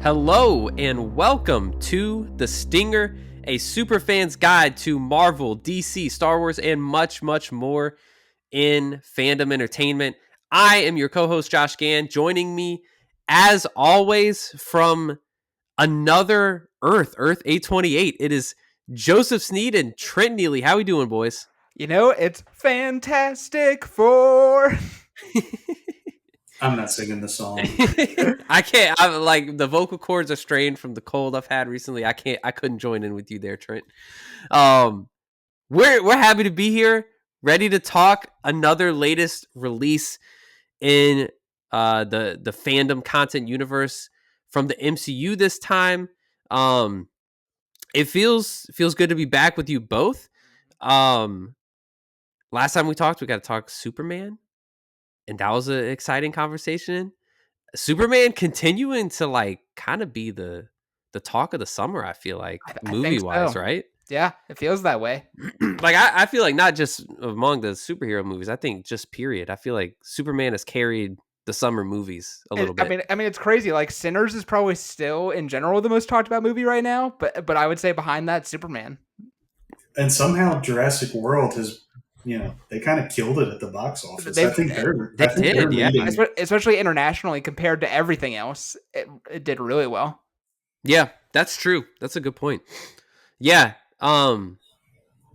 Hello and welcome to The Stinger, a superfan's guide to Marvel, DC, Star Wars, and much, much more in fandom entertainment. I am your co-host, Josh Gann. Joining me, as always, from another Earth 828, it is Joseph Snead and Trent Neely. How we doing, boys? You know, it's Fantastic Four. I'm not singing the song. I can't. I'm like the vocal cords are strained from the cold I've had recently. I couldn't join in with you there, Trent. We're happy to be here, ready to talk another latest release in the fandom content universe from the MCU this time. It feels good to be back with you both. Last time we talked, we got to talk Superman, and that was an exciting conversation. Superman continuing to like kind of be the talk of the summer, I feel like, movie wise, so. Right? Yeah, it feels that way. Like I feel like not just among the superhero movies, I think just period. I feel like Superman has carried the summer movies a little bit. I mean, it's crazy. Like Sinners is probably still in general the most talked about movie right now, but I would say behind that, Superman. And somehow Jurassic World has, they kind of killed it at the box office. I think they're leading. Especially internationally compared to everything else. It did really well. Yeah, that's true. That's a good point. Yeah. Do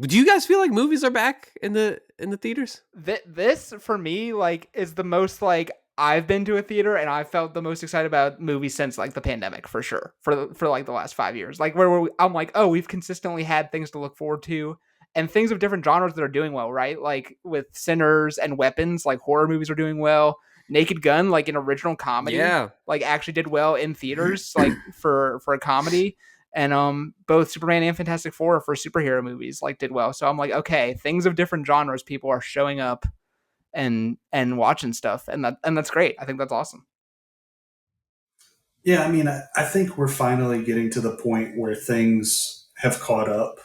you guys feel like movies are back in the theaters? This for me like is the most like I've been to a theater and I felt the most excited about movies since like the pandemic for sure. For like the last 5 years. Like I'm like, oh, we've consistently had things to look forward to and things of different genres that are doing well, right? Like with Sinners and Weapons, like horror movies are doing well. Naked Gun, like an original comedy, like actually did well in theaters, like for a comedy. And both Superman and Fantastic Four for superhero movies like did well. So I'm like, okay, things of different genres, people are showing up and watching stuff, and that's great. I think that's awesome. Yeah, I mean, I think we're finally getting to the point where things have caught up.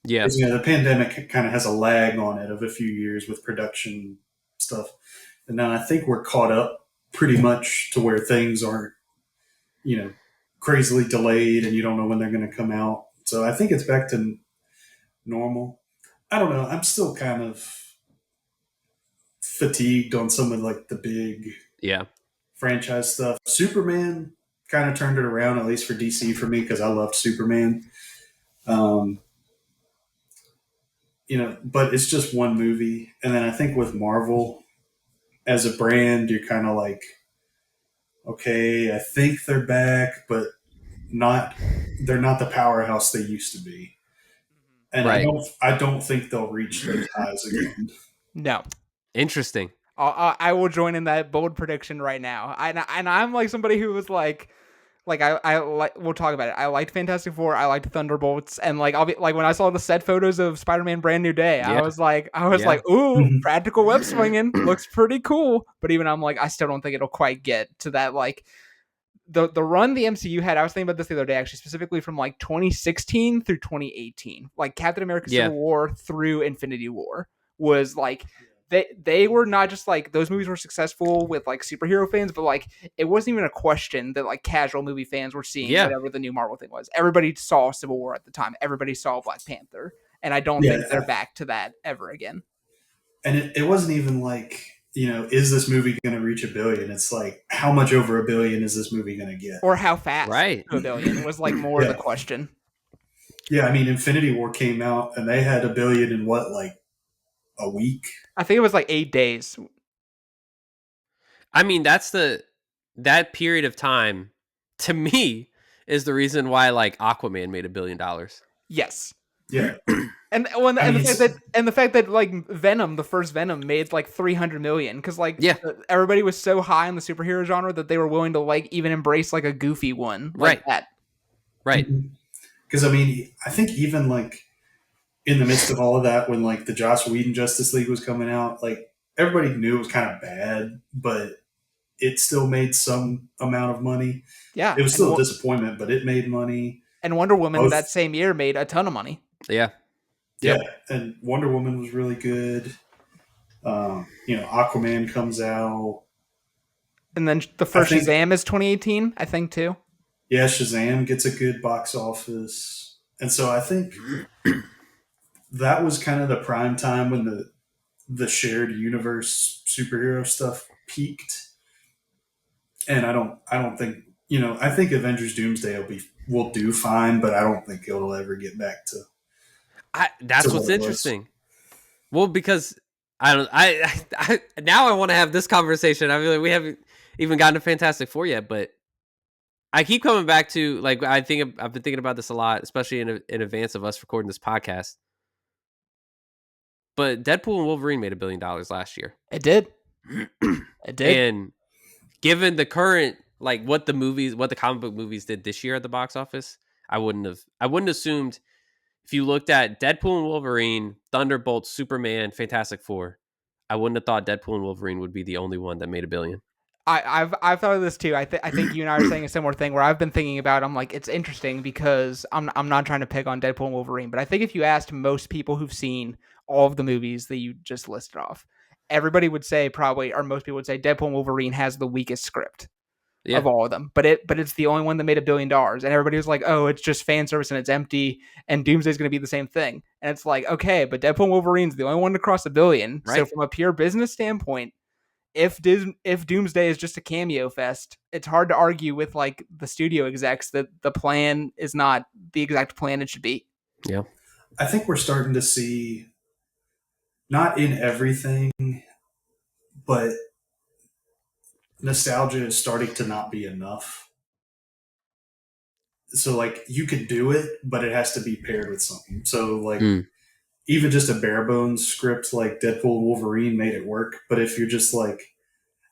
Yeah, because, the pandemic kind of has a lag on it of a few years with production stuff, and now I think we're caught up pretty much to where things aren't, crazily delayed and you don't know when they're going to come out. So I think it's back to normal. I don't know. I'm still kind of fatigued on some of like the big franchise stuff. Superman kind of turned it around, at least for DC for me, because I loved Superman. But it's just one movie. And then I think with Marvel as a brand, you're kind of like, okay, I think they're back, but they're not the powerhouse they used to be. And I don't think they'll reach those highs again. No. Interesting. I will join in that bold prediction right now. And I'm like somebody who was like I like, we'll talk about it. I liked Fantastic Four. I liked Thunderbolts, and like I'll be like when I saw the set photos of Spider-Man: Brand New Day, I was like, ooh, practical web swinging looks pretty cool. But even I'm like, I still don't think it'll quite get to that like the run the MCU had. I was thinking about this the other day, actually, specifically from like 2016 through 2018, like Captain America: Civil War through Infinity War was like. They were not just like those movies were successful with like superhero fans, but like it wasn't even a question that like casual movie fans were seeing whatever the new Marvel thing was. Everybody saw Civil War at the time. Everybody saw Black Panther, and I don't think they're back to that ever again. And it wasn't even like, is this movie going to reach $1 billion? It's like, how much over $1 billion is this movie going to get? Or how fast to $1 billion was like more the question. Yeah, I mean, Infinity War came out and they had $1 billion in what, like a week? I think it was like 8 days. I mean, that period of time to me is the reason why like Aquaman made $1 billion. Yes. Yeah. And the fact that like Venom, the first Venom, made like 300 million because like everybody was so high in the superhero genre that they were willing to like even embrace like a goofy one like that. Right. Because I mean, I think even like in the midst of all of that, when like the Joss Whedon Justice League was coming out, like everybody knew it was kind of bad, but it still made some amount of money. Yeah, it was still a disappointment, but it made money. And Wonder Woman that same year made a ton of money. Yeah. Yeah, and Wonder Woman was really good. Aquaman comes out. And then the first Shazam is 2018, I think, too. Yeah, Shazam gets a good box office. And so I think that was kind of the prime time when the shared universe superhero stuff peaked. And I don't think, I think Avengers Doomsday will do fine, but I don't think it'll ever get back to That's what what's it was. interesting. Well, because I don't. I now I want to have this conversation. I feel like we haven't even gotten to Fantastic Four yet, but I keep coming back to like I think I've been thinking about this a lot, especially in advance of us recording this podcast. But Deadpool and Wolverine made $1 billion last year, It did. It did. and given the current like what the comic book movies did this year at the box office, I wouldn't assumed if you looked at Deadpool and Wolverine, Thunderbolts, Superman, Fantastic Four, I wouldn't have thought Deadpool and Wolverine would be the only one that made $1 billion. I've thought of this too. I think you and I are saying a similar thing where I've been thinking about. I'm like, it's interesting because I'm not trying to pick on Deadpool and Wolverine, but I think if you asked most people who've seen all of the movies that you just listed off, everybody would say probably, or most people would say Deadpool and Wolverine has the weakest script Yeah, of all of them. But it's the only one that made $1 billion, and everybody was like, oh, it's just fan service and it's empty, and Doomsday's going to be the same thing. And it's like, okay, but Deadpool and Wolverine's the only one to cross $1 billion. So right. from a pure business standpoint, if Doomsday is just a cameo fest, it's hard to argue with like the studio execs that the plan is not the exact plan it should be. Yeah, I think we're starting to see, not in everything, but nostalgia is starting to not be enough. So like you could do it, but it has to be paired with something. So like even just a bare bones script like Deadpool and Wolverine made it work. But if you're just like,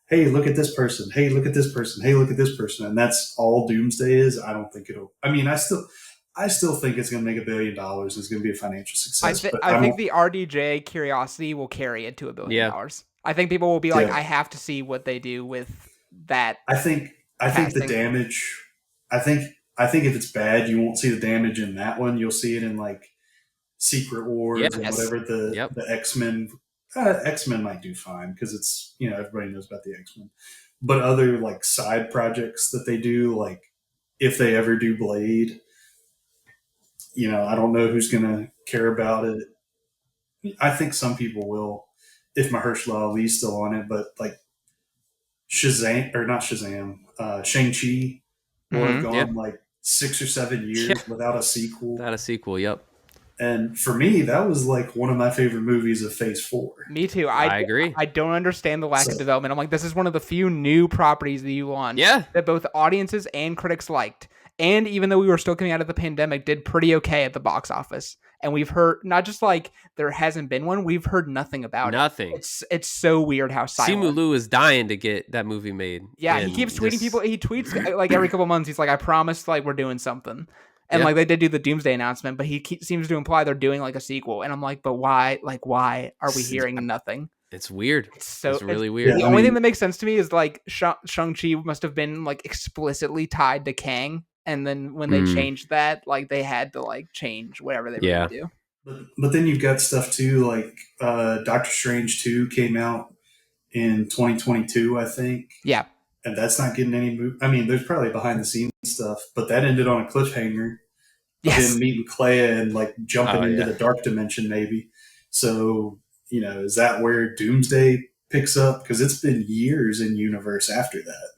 hey, look at this person, hey, look at this person, hey, look at this person, and that's all Doomsday is, I don't think it'll. I mean, I still think it's going to make $1 billion. It's going to be a financial success, but I I think don't. the RDJ curiosity will carry it to $1 billion. yeah. I think people will be like, Yeah, I have to see what they do with that I think the casting. damage. I think if it's bad, you won't see the damage in that one. You'll see it in like Secret Yeah. Wars and Yes. whatever Yep. the X Men. X Men might do fine because it's everybody knows about the X Men, but other like side projects that they do, like if they ever do Blade, I don't know who's gonna care about it. I think some people will if Mahershala Ali's still on it, but like Shazam or not Shazam, Shang-Chi will have Mm-hmm. Yeah. gone like 6 or 7 years Yeah. without a sequel. Not a sequel. Yep. And for me, that was like one of my favorite movies of Phase 4. Me too. I agree. I don't understand the lack So of development. I'm like, this is one of the few new properties that you launched Yeah. that both audiences and critics liked. And even though we were still coming out of the pandemic, did pretty okay at the box office. And we've heard not just like there hasn't been one, we've heard nothing about Nothing. it. It's so weird how silent. Simu Liu is dying to get that movie made. Yeah, he and keeps tweeting just- people. He tweets like every couple months. He's like, I promise, like we're doing something. And Yeah. like they did do the Doomsday announcement, but he seems to imply they're doing like a sequel. And I'm like, but why? Like, why are we hearing nothing? It's weird. It's really weird. The Yeah, only thing that makes sense to me is like Shang-Chi must have been like explicitly tied to Kang. And then when they changed that, like they had to like change whatever they were Yeah. going to do. but then you've got stuff too, like Doctor Strange 2 came out in 2022, I think. Yeah. And that's not getting any move. I mean, there's probably behind the scenes stuff, but that ended on a cliffhanger of Yes. him meeting Clea and like jumping Oh, into yeah. the dark dimension, maybe. So, is that where Doomsday picks up? Because it's been years in universe after that.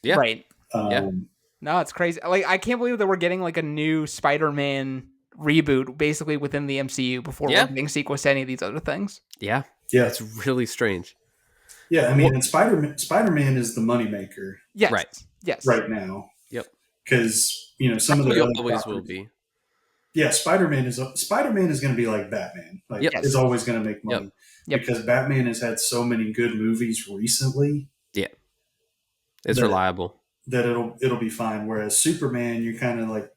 Yeah. Right. Yeah. No, it's crazy. Like I can't believe that we're getting like a new Spider-Man reboot basically within the MCU before Yeah. we're getting sequels to any of these other things. Yeah. Yeah. It's really strange. Yeah, I mean, and Spider-Man is the moneymaker Yes. Right. Yes. right now. Yep. Because, some of the He other always will properties- be. Yeah, Spider-Man is going to be like Batman. Like Yep. it's always going to make money. Yep. Because Batman has had so many good movies recently It's that- reliable. that it'll be fine. Whereas Superman, you're kind of like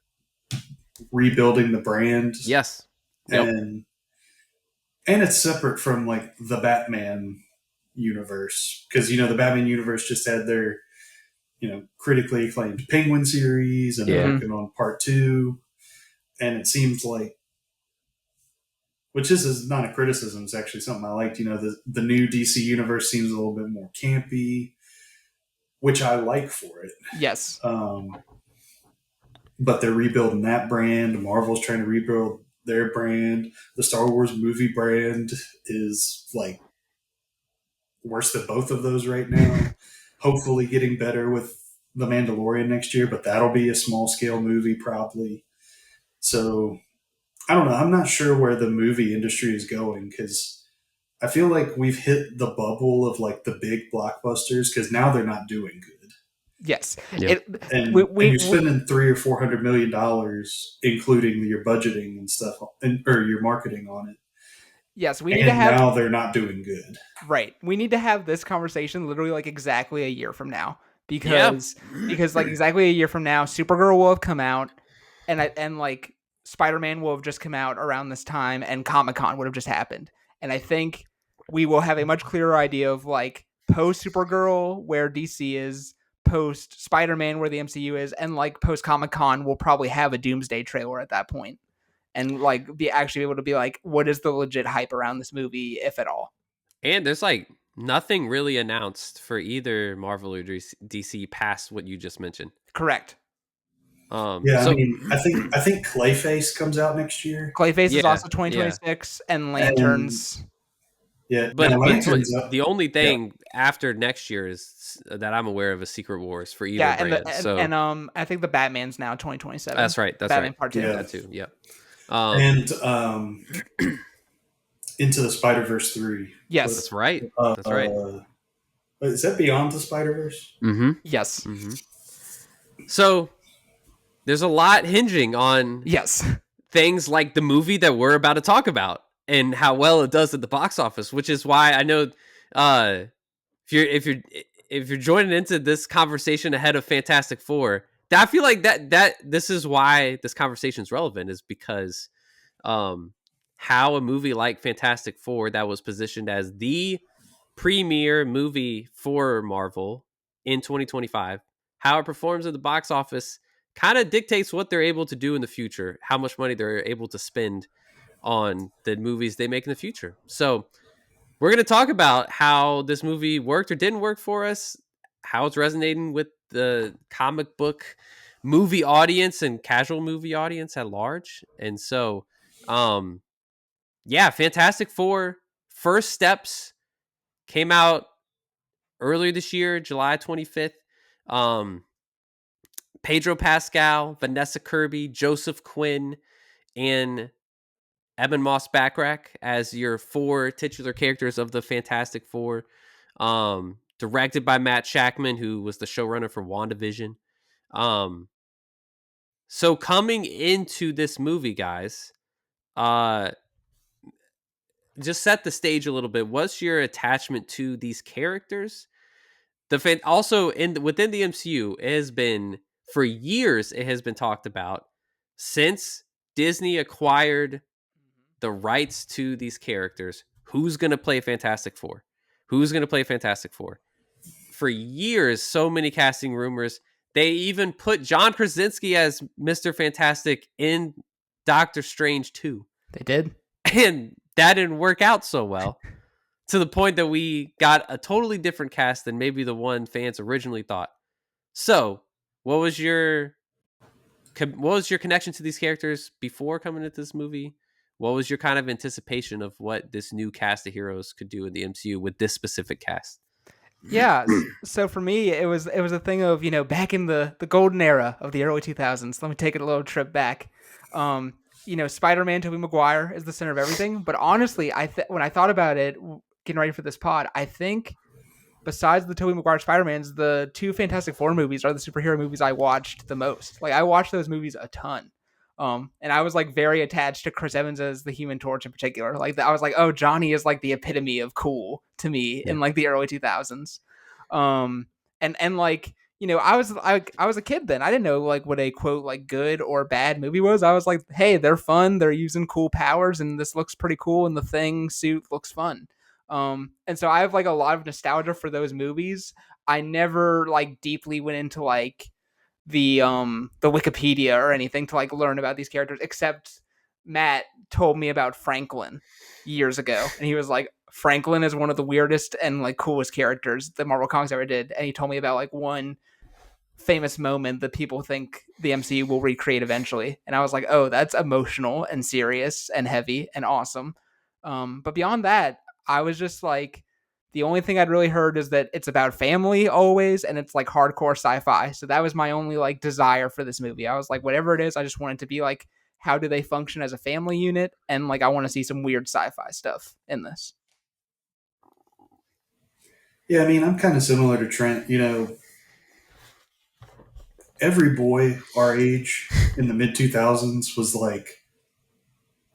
rebuilding the brand. Yes. Yep. And it's separate from like the Batman universe because the Batman universe just had their critically acclaimed Penguin series and they're Yeah. working on part 2, and it seems like, which is not a criticism, it's actually something I liked. The new DC universe seems a little bit more campy, which I like for it. Yes. but they're rebuilding that brand. Marvel's trying to rebuild their brand. The Star Wars movie brand is like worse than both of those right now. Hopefully, getting better with The Mandalorian next year, but that'll be a small scale movie probably. So I don't know. I'm not sure where the movie industry is going because I feel like we've hit the bubble of like the big blockbusters because now they're not doing good. Yes. Yeah. And you're spending $300 or $400 million, including your budgeting and stuff, or your marketing on it. Yes, we need to And have now they're not doing good. right. We need to have this conversation literally like exactly a year from now Yeah. because like exactly a year from now, Supergirl will have come out, and like Spider-Man will have just come out around this time, and Comic-Con would have just happened, and I think we will have a much clearer idea of like post Supergirl where DC is, post Spider-Man where the MCU is, and like post Comic-Con we'll probably have a Doomsday trailer at that point, and like be actually able to be like, what is the legit hype around this movie, if at all. And there's like nothing really announced for either Marvel or DC past what you just mentioned. Correct. Yeah, I mean, I think Clayface comes out next year. Clayface is Yeah, also 2026, and Lanterns. Yeah, But now Lanterns the only thing after next year is that I'm aware of is Secret Wars for either brand. And I think the Batman's now 2027. That's right. That's Batman right. Part 2. Yeah. That too. Yep. And Into the Spider-Verse 3. Yes. That's right. That's right. Is that Beyond the Spider-Verse? Mm-hmm. Yes. Mm-hmm. So there's a lot hinging on Yes. things like the movie that we're about to talk about and how well it does at the box office, which is why I know if you're joining into this conversation ahead of Fantastic Four, I feel like that this is why this conversation is relevant, is because how a movie like Fantastic Four, that was positioned as the premier movie for Marvel in 2025, how it performs at the box office kind of dictates what they're able to do in the future, how much money they're able to spend on the movies they make in the future. So we're going to talk about how this movie worked or didn't work for us, how it's resonating with the comic book movie audience and casual movie audience at large. And so, Fantastic Four First Steps came out earlier this year, July 25th. Pedro Pascal, Vanessa Kirby, Joseph Quinn, and Ebon Moss-Backrack as your four titular characters of the Fantastic Four. Directed by Matt Shakman, who was the showrunner for WandaVision. So coming into this movie, guys, just set the stage a little bit. What's your attachment to these characters? Also within the MCU, it has been for years. It has been talked about since Disney acquired the rights to these characters. Who's going to play Fantastic Four? Who's going to play Fantastic Four? For years, so many casting rumors. They even put John Krasinski as Mr. Fantastic in Doctor Strange 2. They did. And that didn't work out so well, to the point that we got a totally different cast than maybe the one fans originally thought. So, what was your connection to these characters before coming into this movie? What was your kind of anticipation of what this new cast of heroes could do in the MCU with this specific cast? Yeah, so for me, it was a thing of, back in the golden era of the early 2000s. Let me take it a little trip back. Spider-Man, Tobey Maguire is the center of everything. But honestly, when I thought about it, getting ready for this pod, I think besides the Tobey Maguire Spider-Mans, the two Fantastic Four movies are the superhero movies I watched the most. Like, I watched those movies a ton. And I was like very attached to Chris Evans as the Human Torch in particular. Like, I was like, oh, Johnny is like the epitome of cool to me in like the early 2000s. And like, I was a kid then. I didn't know like what a quote like good or bad movie was. I was like, hey, they're fun. They're using cool powers, and this looks pretty cool. And the Thing suit looks fun. And so I have like a lot of nostalgia for those movies. I never like deeply went into like the Wikipedia or anything to like learn about these characters, except Matt told me about Franklin years ago, and he was like, Franklin is one of the weirdest and like coolest characters that Marvel Comics ever did, and he told me about like one famous moment that people think the MCU will recreate eventually. And I was like, oh, that's emotional and serious and heavy and awesome. But beyond that, I was just like, the only thing I'd really heard is that it's about family always, and it's like hardcore sci-fi. So that was my only like desire for this movie. I was like, whatever it is, I just want it to be like, how do they function as a family unit? And like, I want to see some weird sci-fi stuff in this. Yeah, I mean, I'm kind of similar to Trent. Every boy our age in the mid 2000s was like,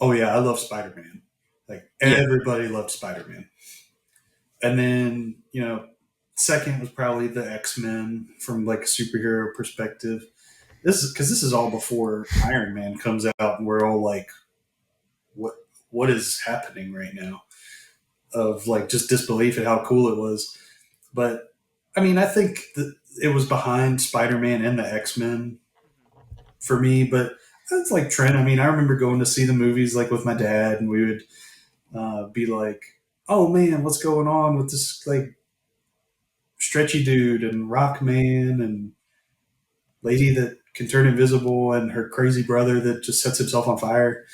oh, yeah, I love Spider Man. Like, everybody loved Spider Man. And then, second was probably the X-Men from like a superhero perspective. This is all before Iron Man comes out, and we're all like, what is happening right now? Of like just disbelief at how cool it was. But I mean, I think that it was behind Spider-Man and the X-Men for me. But it's like Trent. I mean, I remember going to see the movies like with my dad, and we would be like, "Oh man, what's going on with this like stretchy dude and Rock Man and lady that can turn invisible and her crazy brother that just sets himself on fire?"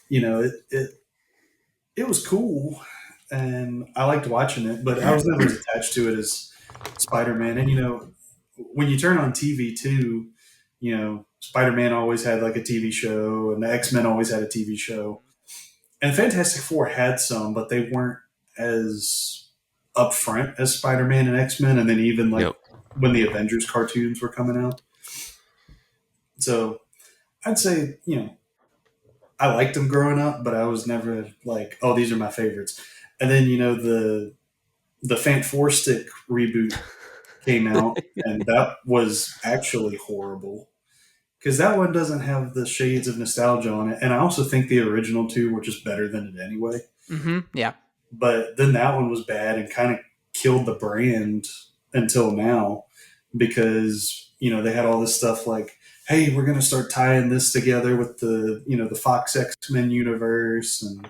It was cool, and I liked watching it, but I was never as attached to it as Spider-Man. And when you turn on TV too, Spider-Man always had like a TV show, and the X-Men always had a TV show, and Fantastic Four had some, but they weren't as upfront as Spider-Man and X-Men, and then even like when the Avengers cartoons were coming out. So I'd say, I liked them growing up, but I was never like, oh, these are my favorites. And then, the Fant Four Stick reboot came out, and that was actually horrible because that one doesn't have the shades of nostalgia on it. And I also think the original two were just better than it anyway. Mm-hmm. Yeah. But then that one was bad and kind of killed the brand until now because, they had all this stuff like, hey, we're going to start tying this together with the Fox X-Men universe, and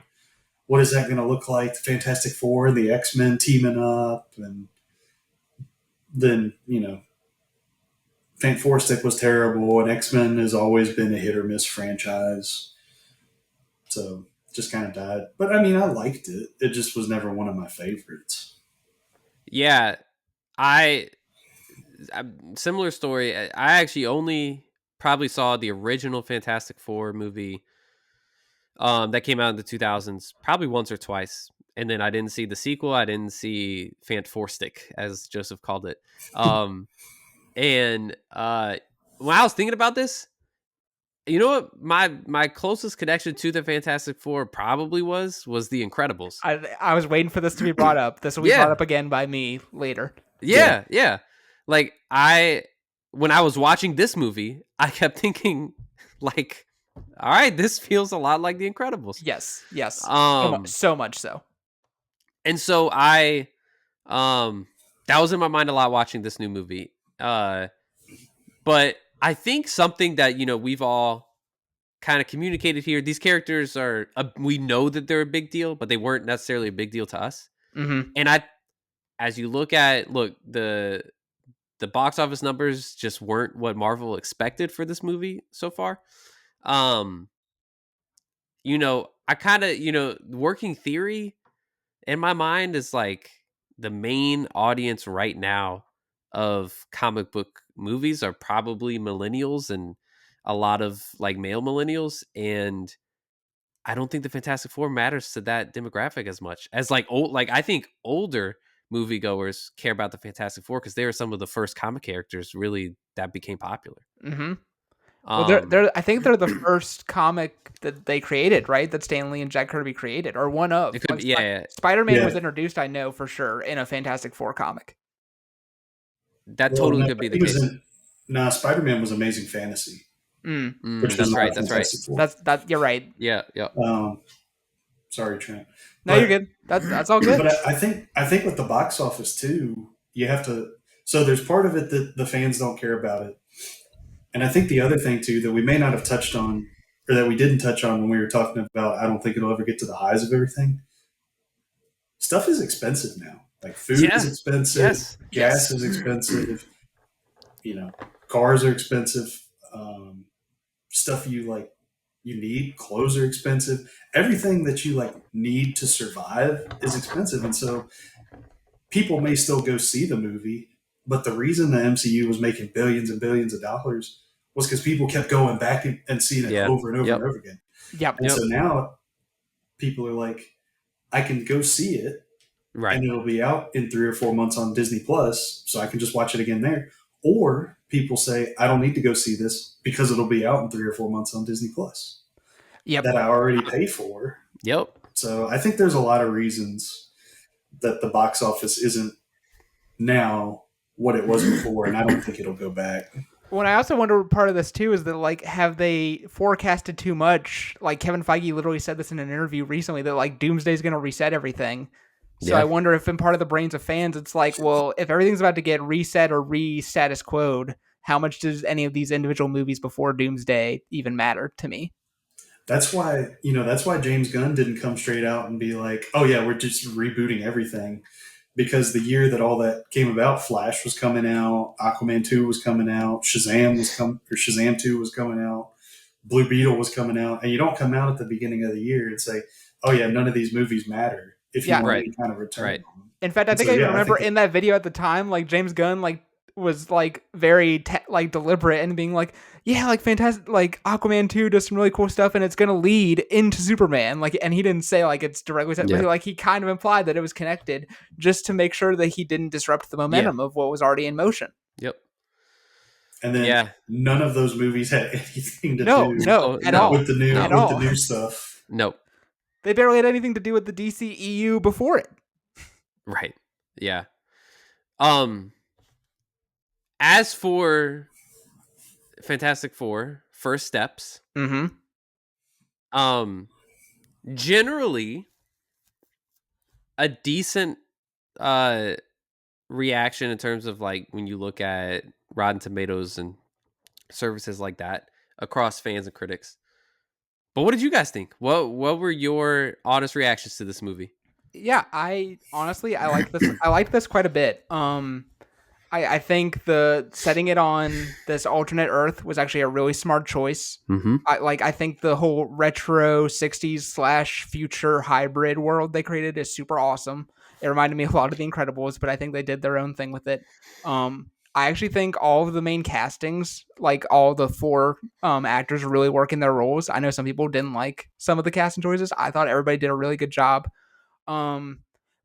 what is that going to look like? The Fantastic Four, the X-Men teaming up, and then, Fant Four Stick was terrible, and X-Men has always been a hit or miss franchise. So just kind of died. But I mean, I liked it. It just was never one of my favorites. Yeah, similar story. I actually only probably saw the original Fantastic Four movie that came out in the 2000s probably once or twice, and then I didn't see the sequel. I didn't see Fant Four Stick, as Joseph called it. And when I was thinking about this, you know what my closest connection to the Fantastic Four probably was The Incredibles. I was waiting for this to be brought up. This will be brought up again by me later. Yeah. Like when I was watching this movie, I kept thinking like, all right, this feels a lot like The Incredibles. Yes. So much so. And so that was in my mind a lot watching this new movie. But I think something that, we've all kind of communicated here, these characters we know that they're a big deal, but they weren't necessarily a big deal to us. Mm-hmm. And as you look the box office numbers just weren't what Marvel expected for this movie so far. I kind of, working theory in my mind is like the main audience right now of comic book movies are probably millennials and a lot of like male millennials. And I don't think the Fantastic Four matters to that demographic as much as like I think older moviegoers care about the Fantastic Four because they were some of the first comic characters really that became popular. Mm-hmm. Well, I think they're the first comic that they created, right? That Stan Lee and Jack Kirby created, or one of. It could be, yeah. Spider-Man was introduced, I know for sure, in a Fantastic Four comic. That totally could be the case. Spider-Man was Amazing Fantasy. That's right. You're right. Yeah. Sorry, Trent. No, you're good. That's all good. But I think with the box office too, you have to. So there's part of it that the fans don't care about it, and I think the other thing too that we may not have touched on, or that we didn't touch on when we were talking about, I don't think it'll ever get to the highs of everything. Stuff is expensive now. Like food is expensive, gas is expensive. cars are expensive. Stuff you need, clothes are expensive. Everything that you like need to survive is expensive, and so people may still go see the movie. But the reason the MCU was making billions and billions of dollars was because people kept going back and seeing it Yeah. over and over Yep. and over again. Yep. And so now people are like, I can go see it Right. and it'll be out in 3 or 4 months on Disney Plus, so I can just watch it again there. Or people say, I don't need to go see this because it'll be out in 3 or 4 months on Disney Plus Yep. that I already pay for. Yep. So I think there's a lot of reasons that the box office isn't now what it was before, and I don't think it'll go back. Well, I also wonder part of this too is that like have they forecasted too much? Like Kevin Feige literally said this in an interview recently that like Doomsday is going to reset everything. So Yeah. I wonder if in part of the brains of fans, it's like, well, if everything's about to get reset or re-status quo'd, how much does any of these individual movies before Doomsday even matter to me? That's why James Gunn didn't come straight out and be like, "Oh yeah, we're just rebooting everything," because the year that all that came about, Flash was coming out, Aquaman 2 was coming out, Shazam 2 was coming out, Blue Beetle was coming out, and you don't come out at the beginning of the year and say, "Oh yeah, none of these movies matter," if you Yeah. want Right. any kind of return Right. on them. In fact, I And think so I even yeah, I remember think in that video at the time, like James Gunn like was like very like deliberate and being like, yeah, like fantastic, like Aquaman 2 does some really cool stuff and it's gonna lead into Superman. Like, and he didn't say like it's directly said, Yeah. but like he kind of implied that it was connected just to make sure that he didn't disrupt the momentum of what was already in motion. Yep. and then Yeah. none of those movies had anything to No, do no, at no, all. with the new At with all. the new stuff. Nope. They barely had anything to do with the DCEU before it. Right. Yeah. As for Fantastic Four, first steps, Mm-hmm. generally a decent reaction in terms of like when you look at Rotten Tomatoes and services like that across fans and critics. But what did you guys think? What were your honest reactions to this movie? Yeah, I honestly I like this. I like this quite a bit. I think the setting it on this alternate Earth was actually a really smart choice. Mm-hmm. I think the whole retro 60s slash future hybrid world they created is super awesome. It reminded me a lot of The Incredibles, but I think they did their own thing with it. I actually think all of the main castings, like all the four actors, really work in their roles. I know some people didn't like some of the casting choices. I thought everybody did a really good job. Um,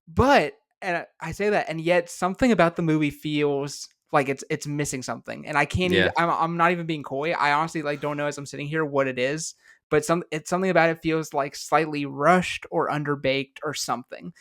but and I say that, and yet something about the movie feels like it's missing something, and I can't Yeah. even. I'm not even being coy. I honestly like don't know as I'm sitting here what it is, but it's something about it feels like slightly rushed or underbaked or something.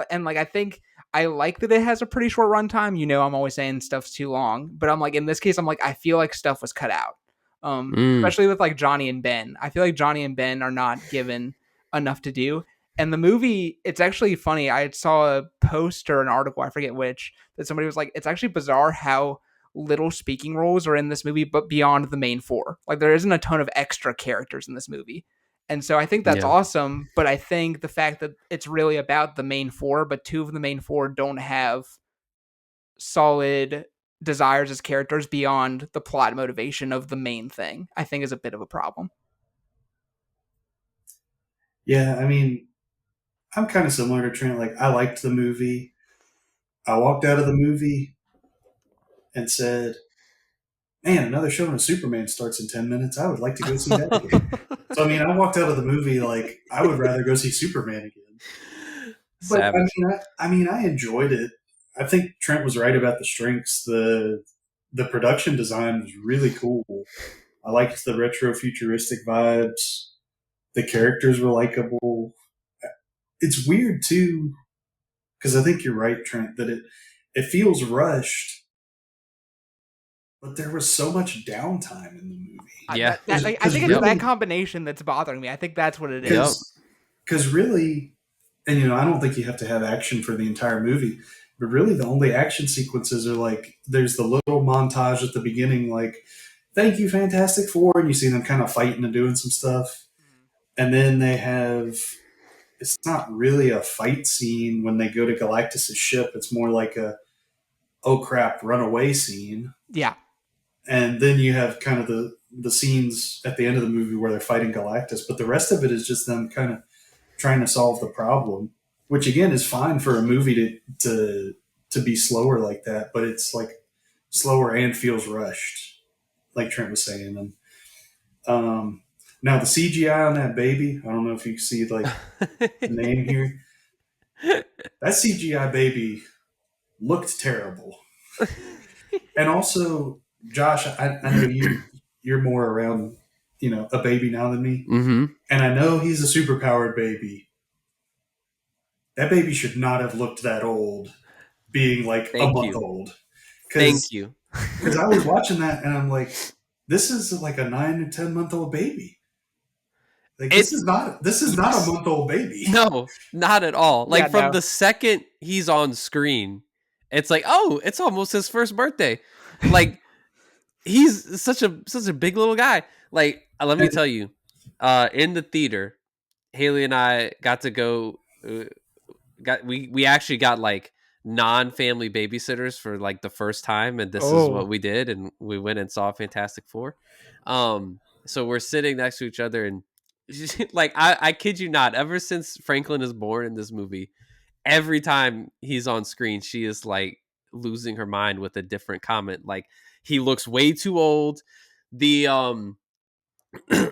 And like I think I like that it has a pretty short runtime. You know, I'm always saying stuff's too long, but I'm like in this case, I'm like I feel like stuff was cut out. Especially with like Johnny and Ben. I feel like Johnny and Ben are not given enough to do. And the movie, it's actually funny. I saw a post or an article, I forget which, that somebody was like, it's actually bizarre how little speaking roles are in this movie, but beyond the main four. Like, there isn't a ton of extra characters in this movie. And so I think that's Yeah. awesome. But I think the fact that it's really about the main four, but two of the main four don't have solid desires as characters beyond the plot motivation of the main thing, I think is a bit of a problem. Yeah, I mean, I'm kind of similar to Trent. Like, I liked the movie. I walked out of the movie and said, "Man, another show of Superman starts in 10 minutes. I would like to go see that again." So, I mean, I walked out of the movie like I would rather go see Superman again. But Savage. I enjoyed it. I think Trent was right about the strengths. The production design was really cool. I liked the retro futuristic vibes. The characters were likable. It's weird too, because I think you're right, Trent, that it feels rushed, but there was so much downtime in the movie. Yeah. I think it's really- that combination that's bothering me. I think that's what it is. Because really, and I don't think you have to have action for the entire movie, but really the only action sequences are like there's the little montage at the beginning, like "Thank you, Fantastic Four," and you see them kind of fighting and doing some stuff, and then they have. It's not really a fight scene when they go to Galactus' ship. It's more like a oh crap runaway scene. Yeah. and then you have kind of the scenes at the end of the movie where they're fighting Galactus, but the rest of it is just them kind of trying to solve the problem, which again is fine for a movie to be slower like that, but it's like slower and feels rushed, like Trent was saying. And now the CGI on that baby, I don't know if you see like the name here. That CGI baby looked terrible. And also, Josh, I know you're more around, a baby now than me, Mm-hmm. and I know he's a superpowered baby. That baby should not have looked that old, being like a month old. Thank you. Because I was watching that and I'm like, this is like a 9 or 10-month-old baby. Like this is not a month-old baby. No, not at all. Like from the second he's on screen, it's like, oh, it's almost his first birthday. Like he's such a big little guy. Like let me tell you, in the theater, Haley and I got to go. We actually got like non-family babysitters for like the first time, and this is what we did, and we went and saw Fantastic Four. So we're sitting next to each other, and like I kid you not, ever since Franklin is born in this movie, every time he's on screen, she is like losing her mind with a different comment. Like he looks way too old. The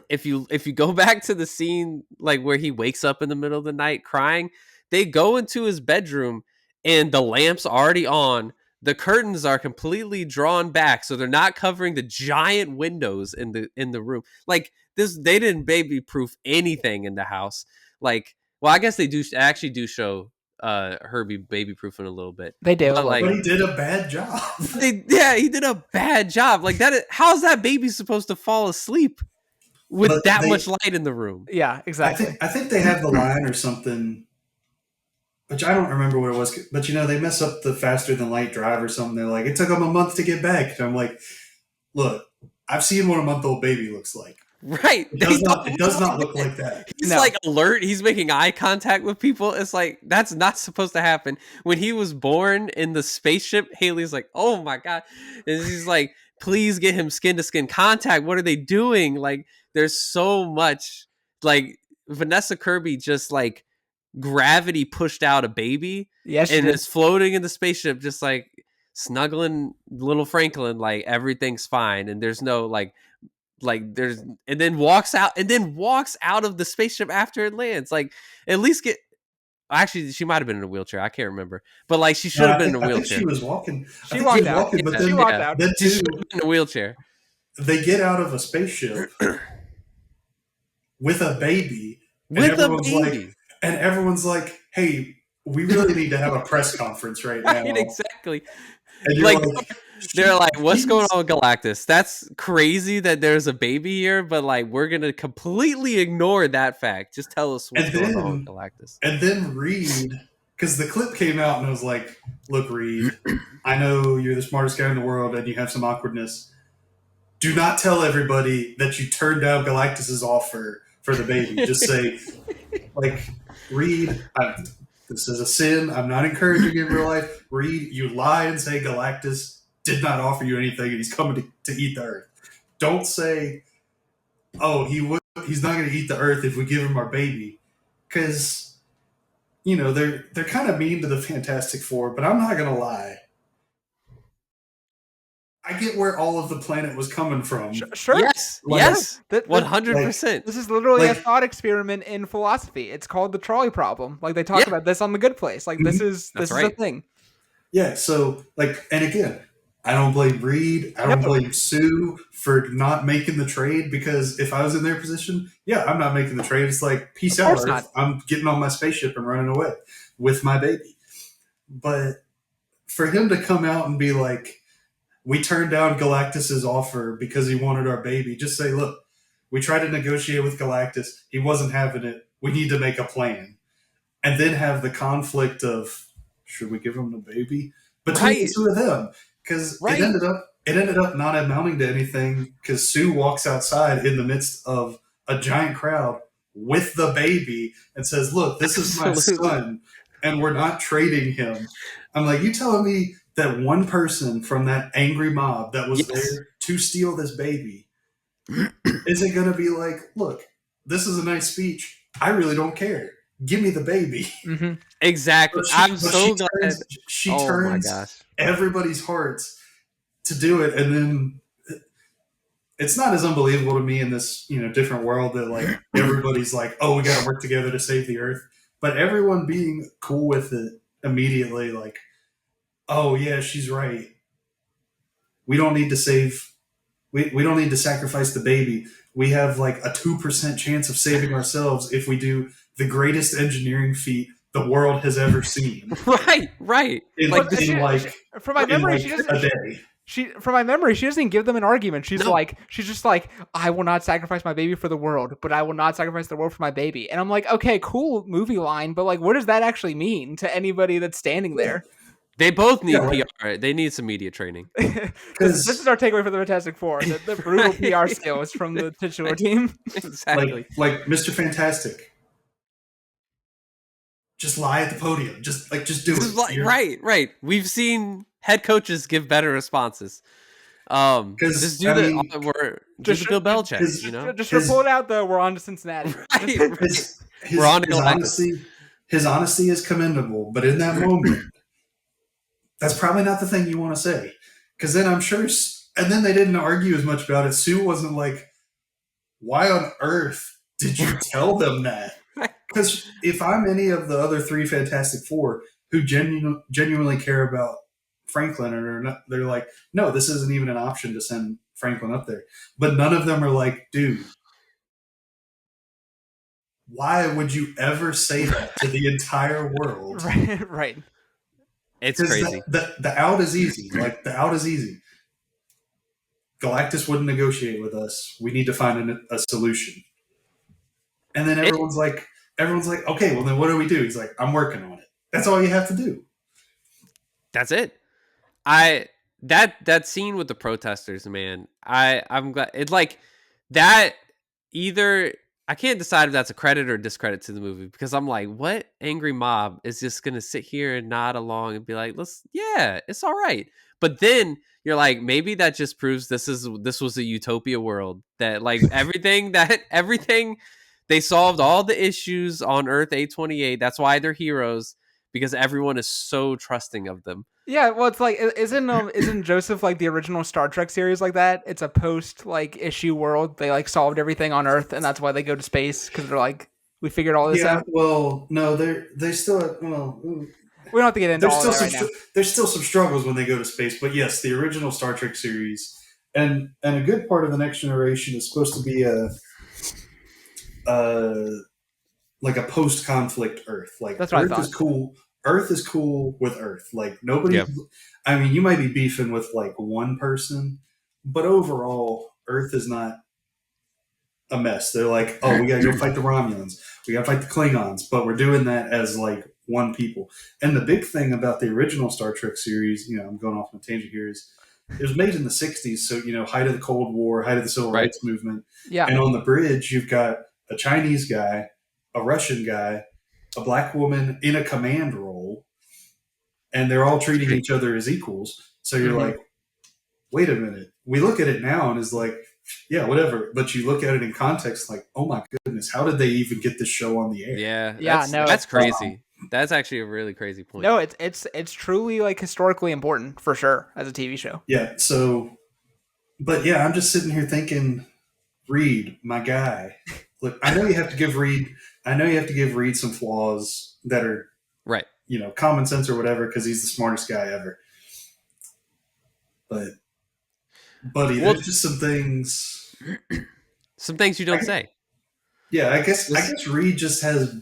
if you go back to the scene like where he wakes up in the middle of the night crying, they go into his bedroom and the lamp's already on. The curtains are completely drawn back, so they're not covering the giant windows in the room. Like this, they didn't baby proof anything in the house. Like, well, I guess they do actually do show Herbie baby proofing a little bit. They do, but he did a bad job. He did a bad job. Like that. How's that baby supposed to fall asleep with that much light in the room? Yeah, exactly. I think they have the line or something, which I don't remember what it was. But they mess up the faster than light drive or something. They're like, it took them a month to get back. And I'm like, look, I've seen what a month-old baby looks like. Right. It does not look like that. He's like alert. He's making eye contact with people. It's like, that's not supposed to happen. When he was born in the spaceship, Haley's like, oh my God. And she's like, please get him skin to skin contact. What are they doing? Like, there's so much. Like, Vanessa Kirby just like gravity pushed out a baby. Yes, and it's floating in the spaceship, just like snuggling little Franklin. Like, everything's fine. And there's no there's, and then walks out of the spaceship after it lands. Like, at least actually, she might have been in a wheelchair. I can't remember, but like she should have been in a wheelchair. I think she was walking. She walked out. But then, she walked out. Then she should have been in a wheelchair. They get out of a spaceship with a baby, and everyone's like, "Hey, we really need to have a press conference right now." Right, exactly. And like they're like, what's going on with Galactus? That's crazy that there's a baby here, but like we're gonna completely ignore that fact. Just tell us what's going on with Galactus. And then Reed, because the clip came out and I was like, look, Reed, I know you're the smartest guy in the world and you have some awkwardness. Do not tell everybody that you turned down Galactus's offer for the baby. Just say, like, Reed, this is a sin. I'm not encouraging it in real life. Reed, you lie and say Galactus did not offer you anything and he's coming to eat the Earth. Don't say, oh, he's not going to eat the Earth if we give him our baby. Because, they're kind of mean to the Fantastic Four, but I'm not going to lie. I get where all of the planet was coming from. Sure. Yes. Yes. 100%. This is literally a thought experiment in philosophy. It's called the trolley problem. Like they talk about this on The Good Place. Like this is a thing. Yeah. So and again, I don't blame Reed. I don't blame Sue for not making the trade, because if I was in their position, I'm not making the trade. It's like, peace out, Earth. I'm getting on my spaceship and running away with my baby. But for him to come out and be like, we turned down Galactus's offer because he wanted our baby. Just say, look, we tried to negotiate with Galactus. He wasn't having it. We need to make a plan. And then have the conflict of, should we give him the baby? Between the two of them. Because it ended up not amounting to anything, because Sue walks outside in the midst of a giant crowd with the baby and says, look, this is my son, and we're not trading him. I'm like, you telling me that one person from that angry mob that was there to steal this baby isn't going to be like, look, this is a nice speech. I really don't care. Give me the baby. Mm-hmm. Exactly. I'm so glad. She Oh my turns gosh. everybody's hearts to do it, and then it's not as unbelievable to me in this, different world that like everybody's like, oh, we got to work together to save the earth, but everyone being cool with it immediately, like, oh yeah, she's right. We don't need to save. We don't need to sacrifice the baby. We have like a 2% chance of saving ourselves if we do the greatest engineering feat the world has ever seen. Right. From my memory, she doesn't. A day. From my memory, she doesn't even give them an argument. She's just like, I will not sacrifice my baby for the world, but I will not sacrifice the world for my baby. And I'm like, okay, cool movie line, but like, what does that actually mean to anybody that's standing there? They both need PR. They need some media training. This is our takeaway for the Fantastic Four: the brutal PR skills from the titular team. Exactly. Like Mr. Fantastic. Just lie at the podium. Just do it. Right. We've seen head coaches give better responses. Just do the Bill Belichick. Just report out though. We're on to Cincinnati. We're on to Galactus. His honesty is commendable, but in that moment, that's probably not the thing you want to say. Because then I'm sure, and then they didn't argue as much about it. Sue wasn't like, why on earth did you tell them that? Because if I'm any of the other three Fantastic Four who genuinely care about Franklin, or not, they're like, no, this isn't even an option to send Franklin up there. But none of them are like, dude, why would you ever say that to the entire world? Right. It's crazy. The out is easy. Like, the out is easy. Galactus wouldn't negotiate with us. We need to find a solution. And then everyone's like, okay, well then what do we do? He's like, I'm working on it. That's all you have to do. That's it. That scene with the protesters, man. I'm glad it like that. Either I can't decide if that's a credit or discredit to the movie, because I'm like, what angry mob is just gonna sit here and nod along and be like, it's all right. But then you're like, maybe that just proves this was a utopia world, that like everything they solved all the issues on Earth 828. That's why they're heroes, because everyone is so trusting of them. Yeah, well, it's like, isn't Joseph like the original Star Trek series like that? It's a post like issue world. They like solved everything on Earth, and that's why they go to space, because they're like, we figured all this out. Well, no, they still we don't have to get into all that right now. There's still some struggles when they go to space, but yes, the original Star Trek series, and a good part of the Next Generation is supposed to be like a post-conflict Earth. Like, that's what Earth is cool. Earth is cool with Earth. Like, nobody. Yep. I mean, you might be beefing with like one person, but overall, Earth is not a mess. They're like, oh, we gotta go fight the Romulans. We gotta fight the Klingons, but we're doing that as like one people. And the big thing about the original Star Trek series, I'm going off on a tangent here, is it was made in the 60s, so height of the Cold War, height of the Civil Rights movement. Yeah. And on the bridge, you've got a Chinese guy, a Russian guy, a black woman in a command role, and they're all treating each other as equals. So you're like, wait a minute. We look at it now and it's like, yeah, whatever. But you look at it in context, like, oh my goodness, how did they even get this show on the air? Yeah, that's crazy. That's actually a really crazy point. No, it's truly like historically important for sure as a TV show. Yeah. So, but yeah, I'm just sitting here thinking, Reed, my guy. Look, I know you have to give Reed some flaws that are right, common sense or whatever, because he's the smartest guy ever. But, buddy, there's just some things you don't say. Yeah, I guess Reed just has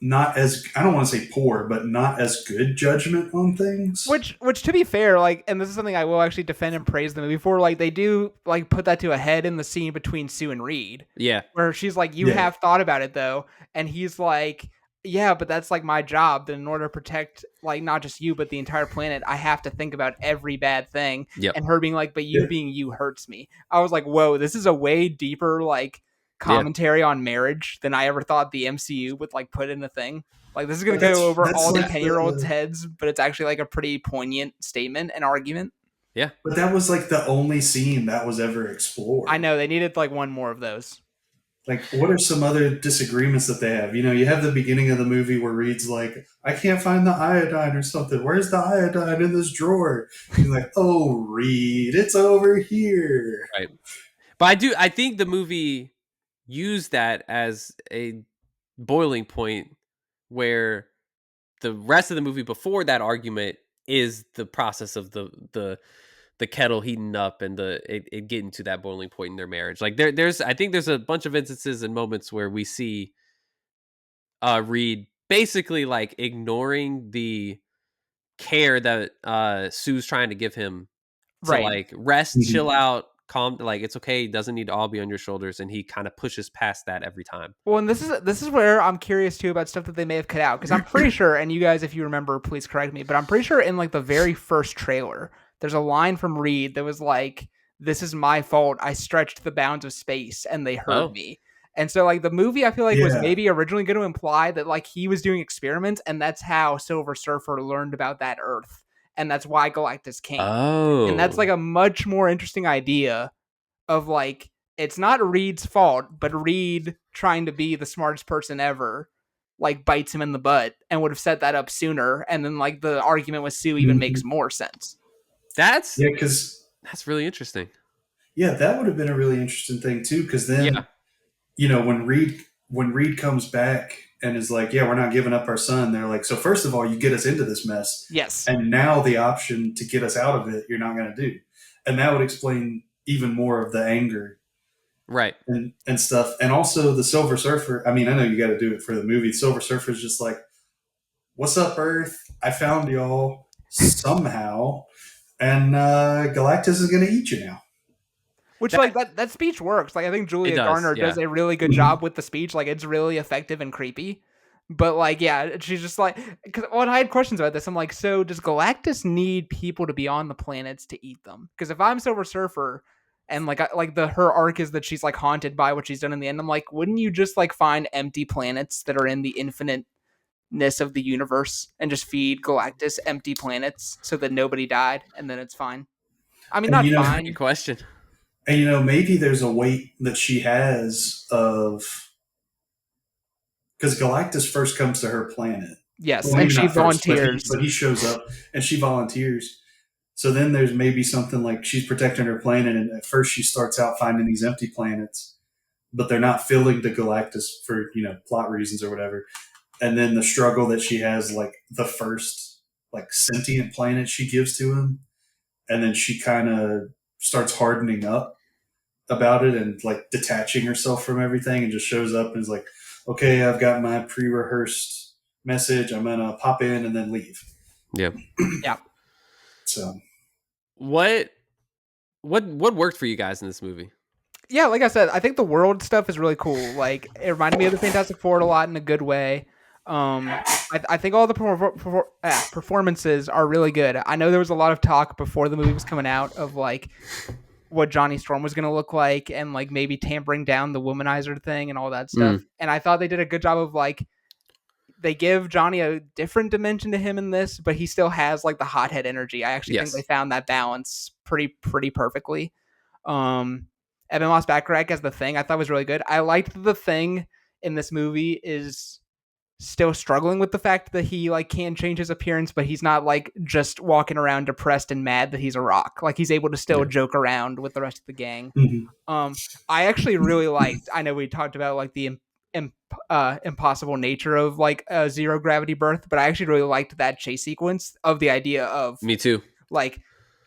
not as, I don't want to say poor, but not as good judgment on things. Which to be fair, like, and this is something I will actually defend and praise the movie for, like, they do like put that to a head in the scene between Sue and Reed. Yeah. Where she's like, you have thought about it though, and he's like, yeah, but that's like my job. That in order to protect like not just you but the entire planet, I have to think about every bad thing. Yep. And her being like, but you being you hurts me. I was like, whoa, this is a way deeper like commentary on marriage than I ever thought the MCU would like put in a thing. Like, this is going to go over all the 10-year-olds' heads, but it's actually like a pretty poignant statement and argument. Yeah. But that was like the only scene that was ever explored. I know they needed like one more of those. Like, what are some other disagreements that they have? You know, you have the beginning of the movie where Reed's like, I can't find the iodine or something. Where's the iodine in this drawer? He's like, oh, Reed, it's over here. Right. But I think the movie used that as a boiling point where the rest of the movie before that argument is the process of the kettle heating up and it getting to that boiling point in their marriage. Like there's I think there's a bunch of instances and moments where we see Reed basically like ignoring the care that Sue's trying to give him to Right. like rest, Mhm. chill out, calm, like it's okay, it doesn't need to all be on your shoulders, and he kind of pushes past that every time. Well, and this is where I'm curious too about stuff that they may have cut out because I'm pretty sure, and you guys, if you remember, please correct me, but I'm pretty sure in like the very first trailer, there's a line from Reed that was like, "This is my fault. I stretched the bounds of space and they heard Oh. me." And so like the movie, I feel like was Yeah. maybe originally going to imply that like he was doing experiments, and that's how Silver Surfer learned about that Earth, and that's why Galactus came. And that's like Oh. a much more interesting idea of like it's not Reed's fault, but Reed trying to be the smartest person ever like bites him in the butt and would have set that up sooner. And then like the argument with Sue even Mhm. makes more sense. That's Yeah, because that's really interesting. yeah, that would have been a really interesting thing too. Because Yeah. then, you know, when Reed comes back and is like, "Yeah, we're not giving up our son," they're like, "So first of all, you get us into this mess, Yes. and now the option to get us out of it, you're not going to do," and that would explain even more of the anger Right. and stuff. And also the Silver Surfer. I mean, I know you got to do it for the movie. Silver Surfer is just like, "What's up, Earth? I found y'all somehow, and Galactus is going to eat you now." Which like That that speech works. Like I think it Julia does. Garner Yeah. does a really good job with the speech. Like it's really effective and creepy. But like yeah, she's just like because when I had questions about this, I'm like, so does Galactus need people to be on the planets to eat them? Because if I'm Silver Surfer and like like the her arc is that she's like haunted by what she's done in the end, I'm like, wouldn't you just like find empty planets that are in the infiniteness of the universe and just feed Galactus empty planets so that nobody died and then it's fine? I mean, And not you know, Good fine. question. and you know, maybe there's a weight that she has of because Galactus first comes to her planet. Yes, Well, and maybe she not first, but volunteers. he shows up and she volunteers. So then there's maybe something like she's protecting her planet, and at first she starts out finding these empty planets, but they're not filling to Galactus for plot reasons or whatever. And then the struggle that she has, like the first like sentient planet she gives to him, and then she kind of starts hardening up about it and like detaching herself from everything and just shows up and is like, okay, I've got my pre-rehearsed message. I'm gonna pop in and then leave. Yeah. Yeah. So What what worked for you guys in this movie? Yeah, like I said, I think the world stuff is really cool. Like it reminded me of the Fantastic Four a lot in a good way. I think all the performances are really good. I know there was a lot of talk before the movie was coming out of like what Johnny Storm was going to look like and like maybe tampering down the womanizer thing and all that stuff. And I thought they did a good job of like they give Johnny a different dimension to him in this, but he still has like the hothead energy. I actually think they Yes. found that balance pretty perfectly. Evan Moss Backrack as the Thing I thought was really good. I liked that the Thing in this movie is still struggling with the fact that he like can change his appearance, but he's not like just walking around depressed and mad that he's a rock. Like he's able to still Yeah. joke around with the rest of the gang. mhm. I actually really liked. I know we talked about like the impossible nature of like a zero gravity birth, but I actually really liked that chase sequence of the idea of Me too. like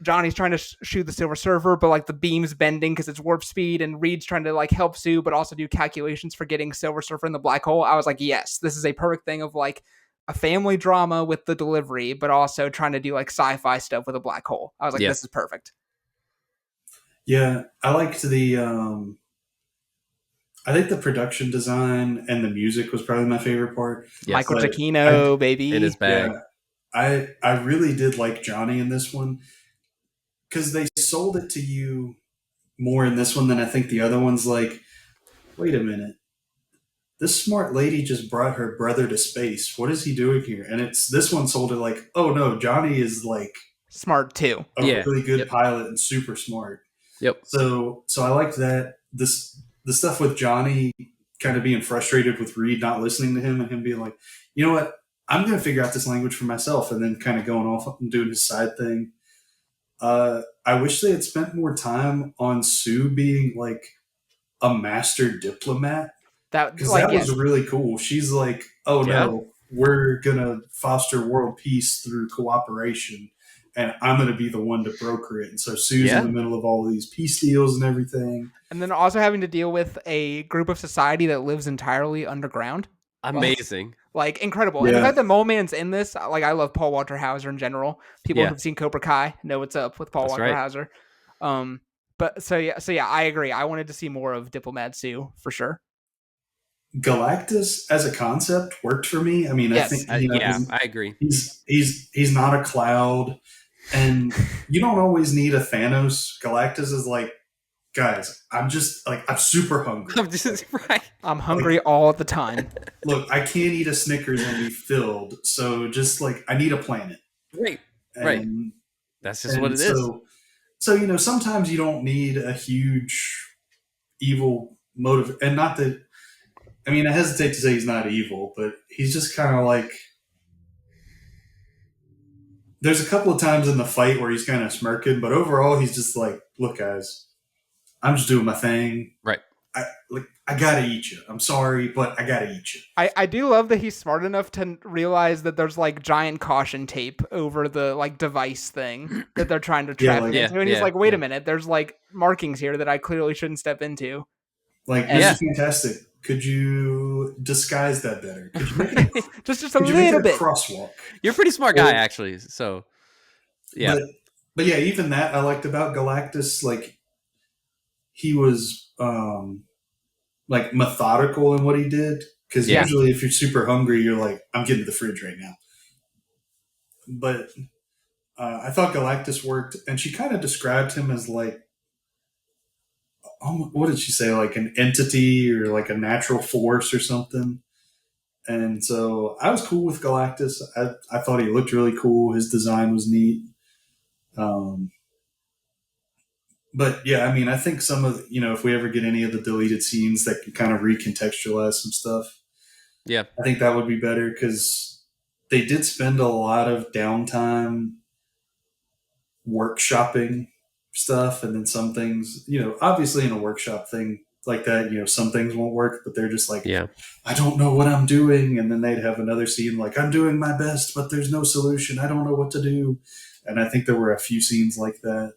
Johnny's trying to shoot the Silver Surfer, but like the beam's bending because it's warp speed, and Reed's trying to like help Sue, but also do calculations for getting Silver Surfer in the black hole. I was like, yes, this is a perfect thing of like a family drama with the delivery, but also trying to do like sci-fi stuff with a black hole. I was like, Yeah. this is perfect. Yeah, I liked the. I think the production design and the music was probably my favorite part. Yes. Michael But Giacchino, baby. In his bag. Yeah, I really did like Johnny in this one because they sold it to you more in this one than I think the other ones. Like, wait a minute, this smart lady just brought her brother to space. What is he doing here? And it's this one sold it like, oh no, Johnny is like smart too. a Yeah. really good Yep. pilot and super smart. Yep. So I liked that. The stuff with Johnny kind of being frustrated with Reed not listening to him and him being like, you know what, I'm going to figure out this language for myself, and then kind of going off and doing his side thing. I wish they had spent more time on Sue being like a master diplomat, That because like that was really cool. She's like, oh Yeah. no, we're gonna foster world peace through cooperation, and I'm gonna be the one to broker it. And so Sue's in the middle of all of these peace deals and everything. And then also having to deal with a group of society that lives entirely underground. Amazing. Like incredible. Yeah. And the fact that Mole Man's in this, like I love Paul Walter Hauser in general. People Yeah. who've seen Cobra Kai know what's up with Paul That's Walter right. Hauser. But so yeah, I agree. I wanted to see more of Diplomat Sue for sure. Galactus as a concept worked for me. I mean, Yes. I think I agree. he's not a cloud, and you don't always need a Thanos. Galactus is like, guys, I'm super hungry. I'm just right. I'm hungry all the time. Look, I can't eat a Snickers and be filled, so just like I need a planet. Right. And, Right. That's just what it is. So sometimes you don't need a huge evil motive, and not that. I mean, I hesitate to say he's not evil, but he's just kind of like. There's a couple of times in the fight where he's kind of smirking, but overall he's just like, "Look, guys, I'm just doing my thing. Right. I gotta eat you. I'm sorry, but I gotta eat you." I do love that he's smart enough to realize that there's like giant caution tape over the like device thing that they're trying to trap him into. And he's like, wait a minute, there's like markings here that I clearly shouldn't step into. Like, this is fantastic. Could you disguise that better? Could you make it just a little bit crosswalk? You're a pretty smart guy, actually. So, yeah. But yeah, even that I liked about Galactus. Like, he was like methodical in what he did. Because usually, if you're super hungry, you're like, I'm getting to the fridge right now. But I thought Galactus worked, and she kind of described him as like, what did she say? Like an entity or like a natural force or something. And so I was cool with Galactus. I thought he looked really cool. His design was neat. But yeah, I mean, I think some of, if we ever get any of the deleted scenes that can kind of recontextualize some stuff, yeah, I think that would be better, because they did spend a lot of downtime workshopping stuff, and then some things, obviously in a workshop thing like that, some things won't work, but they're just like, I don't know what I'm doing, and then they'd have another scene like, I'm doing my best, but there's no solution, I don't know what to do. And I think there were a few scenes like that.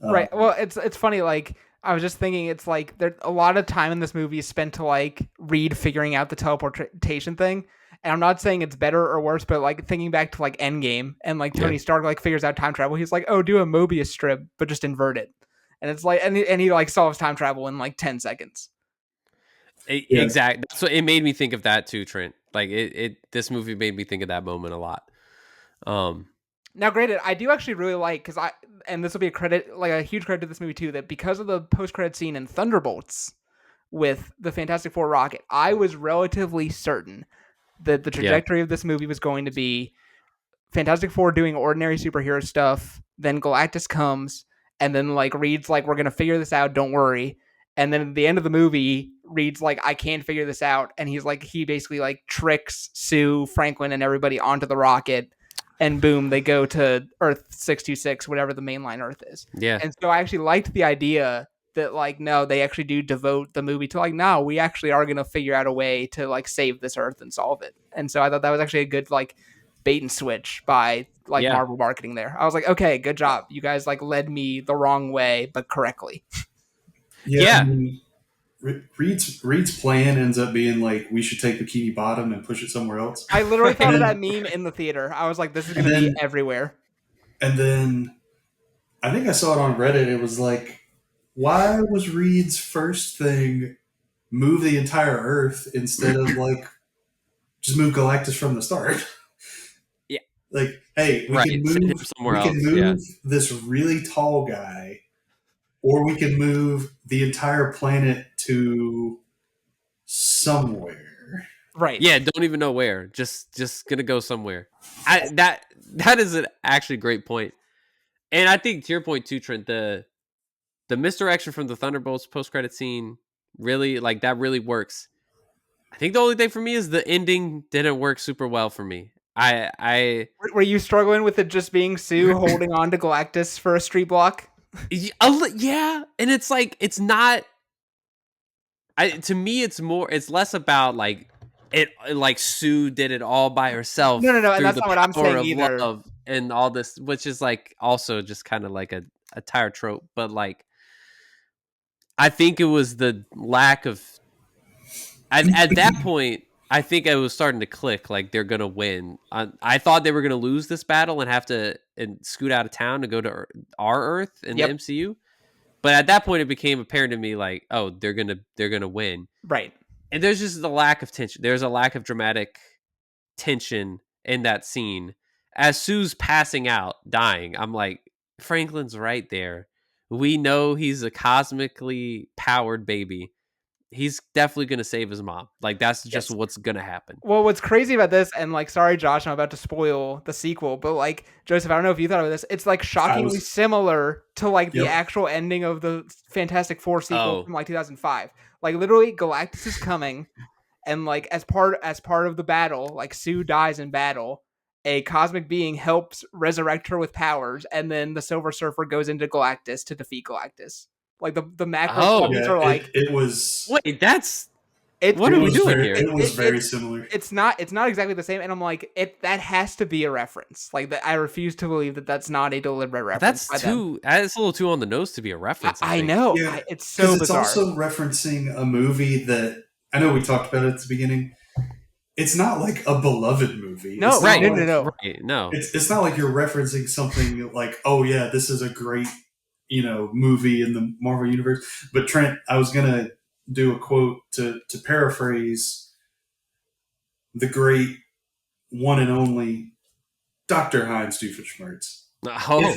Right. Well, it's funny, like I was just thinking, it's like there's a lot of time in this movie is spent to like Reed figuring out the teleportation thing. And I'm not saying it's better or worse, but like thinking back to like Endgame and like Tony Stark like figures out time travel. He's like, oh, do a Mobius strip, but just invert it. And it's like, and he like solves time travel in like 10 seconds. Exactly. So it made me think of that too, Trent. Like this movie made me think of that moment a lot. Now, granted, I do actually really like, and this will be a huge credit to this movie too, that because of the post-credit scene in Thunderbolts with the Fantastic Four rocket, I was relatively certain that the trajectory of this movie was going to be Fantastic Four doing ordinary superhero stuff, then Galactus comes, and then like Reed's like, we're going to figure this out, don't worry. And then at the end of the movie, Reed's like, I can't figure this out. And he's like, he basically like tricks Sue, Franklin, and everybody onto the rocket. And boom, they go to Earth 626, whatever the mainline Earth is. Yeah. And so I actually liked the idea that like, no, they actually do devote the movie to like, no, we actually are going to figure out a way to like save this Earth and solve it. And so I thought that was actually a good like bait and switch by like Marvel marketing there. I was like, okay, good job. You guys like led me the wrong way, but correctly. Yeah. I mean, Reed's plan ends up being like, we should take Bikini Bottom and push it somewhere else. I literally thought of that meme in the theater. I was like, this is going to be everywhere. And then I think I saw it on Reddit. It was like, why was Reed's first thing move the entire Earth instead of like just move Galactus from the start? Yeah. Like, hey, we can move this really tall guy, or we can move the entire planet to somewhere. Right. Yeah, don't even know where. Just gonna go somewhere. That is an actually great point. And I think to your point too, Trent, the misdirection from the Thunderbolts post credit scene really like that really works. I think the only thing for me is the ending didn't work super well for me. I Were you struggling with it just being Sue holding on to Galactus for a street block? yeah, and it's like it's not. To me, it's less about like it like Sue did it all by herself No, and through that's the not what I'm power saying of either. love and all this, which is like also just kind of like a tired trope. But like, I think it was the lack of at that point. I think it was starting to click. Like they're gonna win. I thought they were gonna lose this battle and have to scoot out of town to go to our Earth in the Yep. MCU. But at that point, it became apparent to me like, oh, they're gonna win. Right. And there's just the lack of tension. There's a lack of dramatic tension in that scene. As Sue's passing out, dying, I'm like, Franklin's right there. We know he's a cosmically powered baby. He's definitely going to save his mom. Like, that's just Yes. what's going to happen. Well, what's crazy about this, and like, sorry, Josh, I'm about to spoil the sequel, but like, Joseph, I don't know if you thought about this. It's like shockingly similar to like the Yep. actual ending of the Fantastic Four sequel Oh. from like 2005. Like, literally, Galactus is coming, and like as part of the battle, like Sue dies in battle. A cosmic being helps resurrect her with powers, and then the Silver Surfer goes into Galactus to defeat Galactus. Like the macro Oh. points Yeah, are like it was. Wait, that's. it, What it are we was doing very, here? It was very it's- similar. it's not exactly the same, and I'm like, that has to be a reference. Like that, I refuse to believe that that's not a deliberate reference. That's by them. that's a little too on the nose to be a reference. I think. know. Yeah, It's so Because it's bizarre. also referencing a movie that I know we talked about it at the beginning. It's not like a beloved movie. No, It's not Right. like- no. Right. No. It's not like you're referencing something like, oh yeah, this is a great, movie in the Marvel universe. But Trent, I was gonna do a quote to paraphrase the great one and only Dr. Heinz Doofenshmirtz. Oh.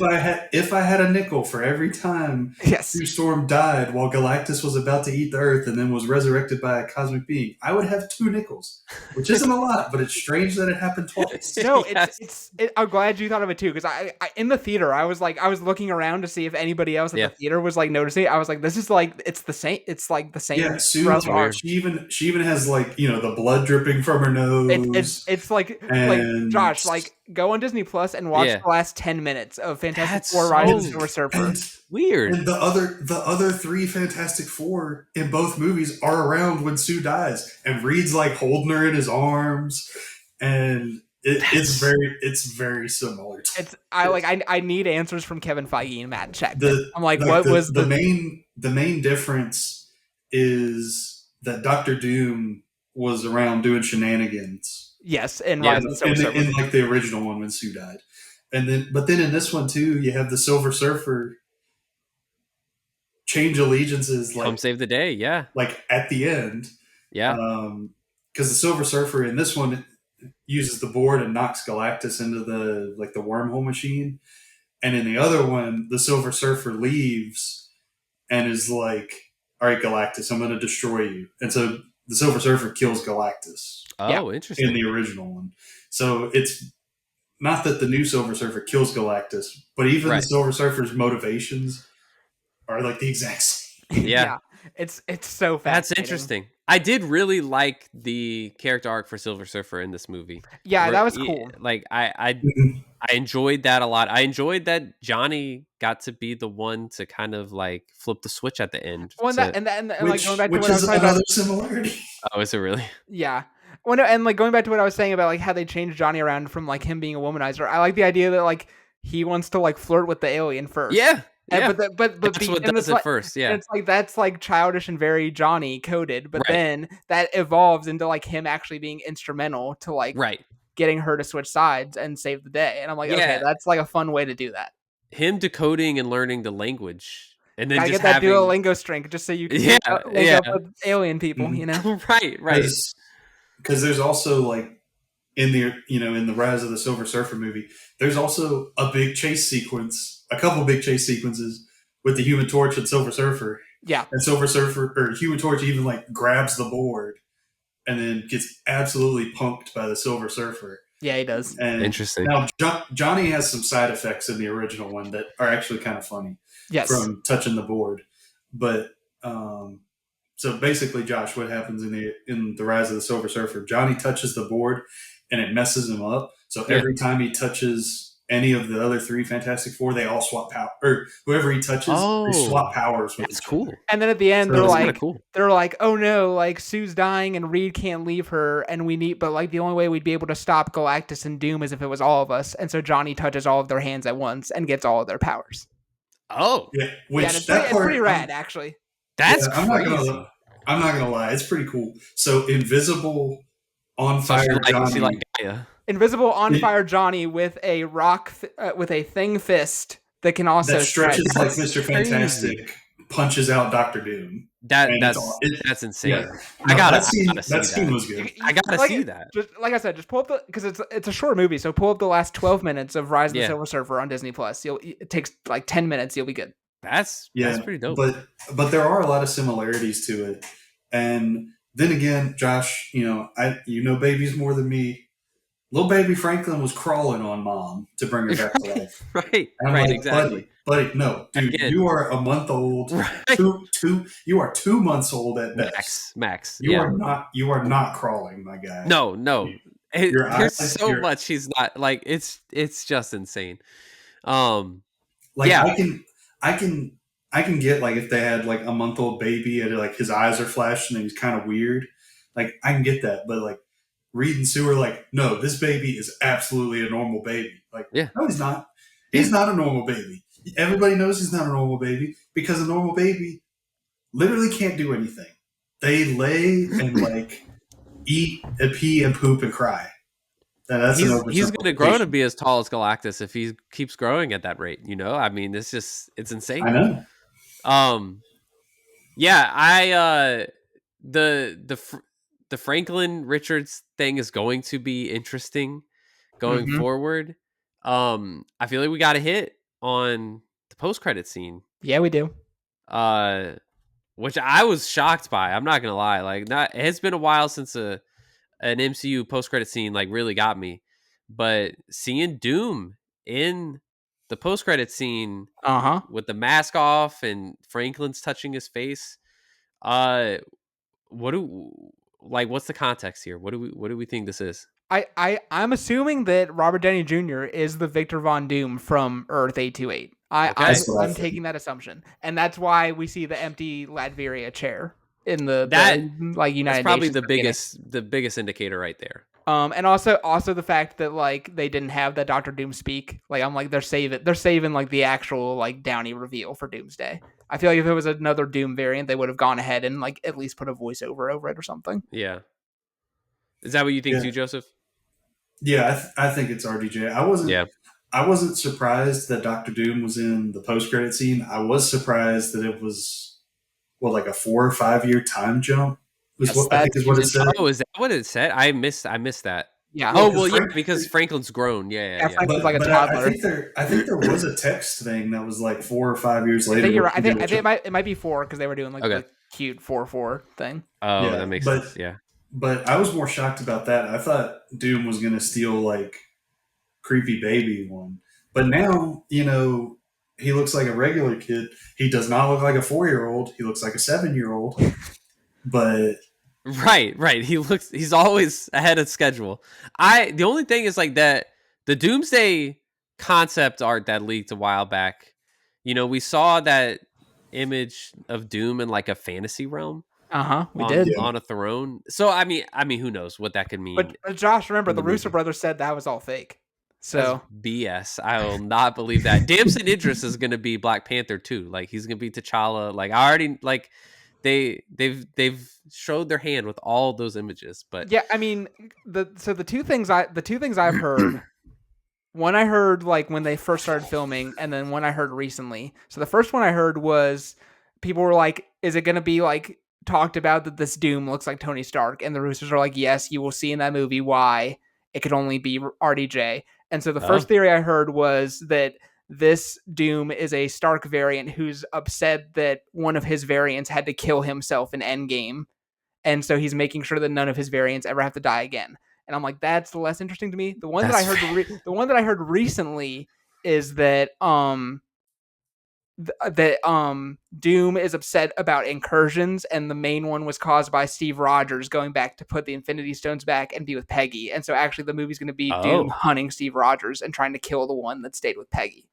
If I had a nickel for every time Yes. Sue Storm died while Galactus was about to eat the Earth and then was resurrected by a cosmic being, I would have 2 nickels, which isn't a lot, but it's strange that it happened twice. No, Yes. I'm glad you thought of it too, because I in the theater I was looking around to see if anybody else at Yeah. the theater was like noticing it. I was like, this is like it's the same. It's like the same. Yeah, Sue. throughout the arc. She even has like the blood dripping from her nose. It's like and Josh, like go on Disney Plus and watch Yeah. the last 10 minutes of Fantastic That's Four: Rise of the so Silver Surfer. Weird. And the other 3 Fantastic Four in both movies are around when Sue dies, and Reed's like holding her in his arms, and it's very similar. I need answers from Kevin Feige and Matt Checkman. I'm like, what was the main difference is that Doctor Doom was around doing shenanigans. Yes, in Yeah, Rise of the Silver Surfer. in like the original one when Sue died, but then in this one too, you have the Silver Surfer change allegiances Come save the day. Yeah. like at the end. Yeah. Because the Silver Surfer in this one uses the board and knocks Galactus into the wormhole machine, and in the other one, the Silver Surfer leaves and is like, "All right, Galactus, I'm going to destroy you," and so the Silver Surfer kills Galactus Oh, interesting. in the original one. So it's not that the new Silver Surfer kills Galactus, but even the Silver Surfer's motivations are like the exact same. Yeah. It's so fascinating. That's interesting. I did really like the character arc for Silver Surfer in this movie. Yeah, that was cool. Like I enjoyed that a lot. I enjoyed that Johnny got to be the one to kind of like flip the switch at the end. Well, and like going back to which what I was is talking another about. similarity. Oh, is it really? Yeah. Well, no, and like going back to what I was saying about like how they changed Johnny around from like him being a womanizer. I like the idea that like he wants to like flirt with the alien first. Yeah. And, Yeah. but That's what does it first. Yeah. It's like that's like childish and very Johnny coded, but Right. then that evolves into like him actually being instrumental to like Right. getting her to switch sides and save the day. And I'm like, Yeah. okay, that's like a fun way to do that. Him decoding and learning the language, and then Gotta just get that having Duolingo string just so you can Yeah, link up yeah. with alien people, you know? right. Because there's also like in the Rise of the Silver Surfer movie, there's also a couple big chase sequences with the Human Torch and Silver Surfer. Yeah. And Silver Surfer or Human Torch even like grabs the board and then gets absolutely punked by the Silver Surfer. Yeah, he does. And Interesting. now Johnny has some side effects in the original one that are actually kind of funny from touching the board. But so basically, Josh, what happens in the Rise of the Silver Surfer? Johnny touches the board and it messes him up. So every time he touches any of the other three Fantastic Four, they all swap power, or whoever he touches, they swap powers with that's each cool. other. And then at the end, So they're like, oh no, like Sue's dying and Reed can't leave her, and we need, but like the only way we'd be able to stop Galactus and Doom is if it was all of us. And so Johnny touches all of their hands at once and gets all of their powers. Oh, yeah, it's pretty rad, actually. That's crazy. I'm not gonna lie, it's pretty cool. So Invisible on Fire Johnny. Invisible on Fire Johnny with a with a thing fist that can also that stretches like Mr. Fantastic, punches out Dr. Doom. That's insane. Yeah. No, that scene was good. I gotta see that. Just, like I said, just pull up because it's a short movie, so pull up the last 12 minutes of Rise of the Silver Surfer on Disney Plus. It takes like 10 minutes. You'll be good. That's pretty dope. But there are a lot of similarities to it, and then again, Josh, babies more than me. Little baby Franklin was crawling on Mom to bring her back to life. Right, exactly. Buddy, no, dude, again, you are a month old. Right. You are 2 months old at best. Max. You are not crawling, my guy. No. There's so much he's not like. It's just insane. I can get like if they had like a month old baby and like his eyes are flashing and he's kind of weird. Like I can get that, but like. Reed and Sue are like, no, this baby is absolutely a normal baby. Like, no, he's not. He's not a normal baby. Everybody knows he's not a normal baby because a normal baby literally can't do anything. They lay and like eat and pee and poop and cry. That's he's going to grow to be as tall as Galactus if he keeps growing at that rate. I mean, it's insane. I know. The Franklin Richards thing is going to be interesting going forward. I feel like we got a hit on the post-credit scene. Yeah, we do. Which I was shocked by. I'm not gonna lie. Like, it has been a while since an MCU post-credit scene like really got me. But seeing Doom in the post-credit scene with the mask off and Franklin's touching his face, what's the context here? What do we think this is? I'm assuming that Robert Downey Jr. is the Victor Von Doom from Earth 828. I'm taking that assumption, and that's why we see the empty Latveria chair in the United That's probably Nations the biggest indicator right there. And also the fact that like they didn't have the Dr. Doom speak. Like I'm like they're saving like the actual like Downey reveal for Doomsday. I feel like if it was another Doom variant, they would have gone ahead and like at least put a voiceover over it or something. Yeah. Is that what you think too, Joseph? Yeah, I think it's RDJ. I wasn't surprised that Dr. Doom was in the post-credit scene. I was surprised that it was like a 4 or 5 year time jump. I think is what it said. Oh, is that what it said? I missed that. Yeah. Oh well, because Franklin's grown. Yeah. Franklin's like a toddler. I think there was a text thing that was like 4 or 5 years later. I think you're right. I think it might be 4 because they were doing like the cute 4-4 thing. Oh, yeah, that makes sense. Yeah. But I was more shocked about that. I thought Doom was going to steal like creepy baby one, but now he looks like a regular kid. He does not look like a 4-year-old. He looks like a 7-year-old. But right. He's always ahead of schedule. The only thing is like that the Doomsday concept art that leaked a while back. We saw that image of Doom in like a fantasy realm. We did on a throne. So I mean, who knows what that could mean? But Josh, remember the Russo brothers said that was all fake. So that's BS. I will not believe that. Damson Idris is going to be Black Panther too. Like he's going to be T'Challa. Like I already like they've showed their hand with all those images. But yeah, I mean the two things I've heard. One I heard like when they first started filming, and then one I heard recently. So the first one I heard was people were like, "Is it going to be like?" Talked about that this Doom looks like Tony Stark, and the Roosters are like, yes, you will see in that movie why it could only be RDJ. And so the first theory I heard was that this Doom is a Stark variant who's upset that one of his variants had to kill himself in Endgame, and so he's making sure that none of his variants ever have to die again. And I'm like, that's less interesting to me. The one that I heard, the one that I heard recently is that Doom is upset about incursions, and the main one was caused by Steve Rogers going back to put the Infinity Stones back and be with Peggy. And so actually the movie's going to be Doom hunting Steve Rogers and trying to kill the one that stayed with Peggy,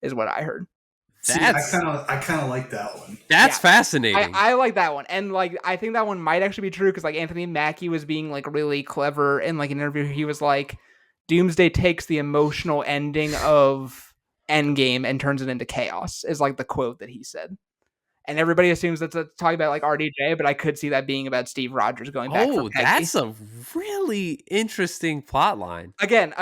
is what I heard. See, I kind of like that one. That's fascinating. I like that one, and like I think that one might actually be true because like Anthony Mackie was being like really clever in like an interview. He was like, Doomsday takes the emotional ending of Endgame and turns it into chaos, is like the quote that he said. And everybody assumes that's talking about like RDJ, but I could see that being about Steve Rogers going back for Peggy. That's a really interesting plot line. Again,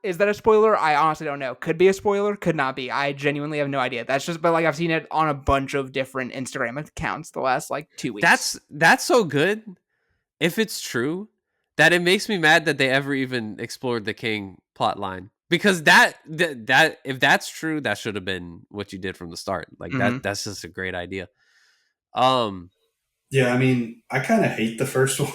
is that a spoiler? I honestly don't know. Could be a spoiler, could not be. I genuinely have no idea. That's just, but like I've seen it on a bunch of different Instagram accounts the last like 2 weeks. That's so good. If it's true, that it makes me mad that they ever even explored the King plot line. Because that if that's true, that should have been what you did from the start. Like that's just a great idea. Yeah, I mean, I kind of hate the first one,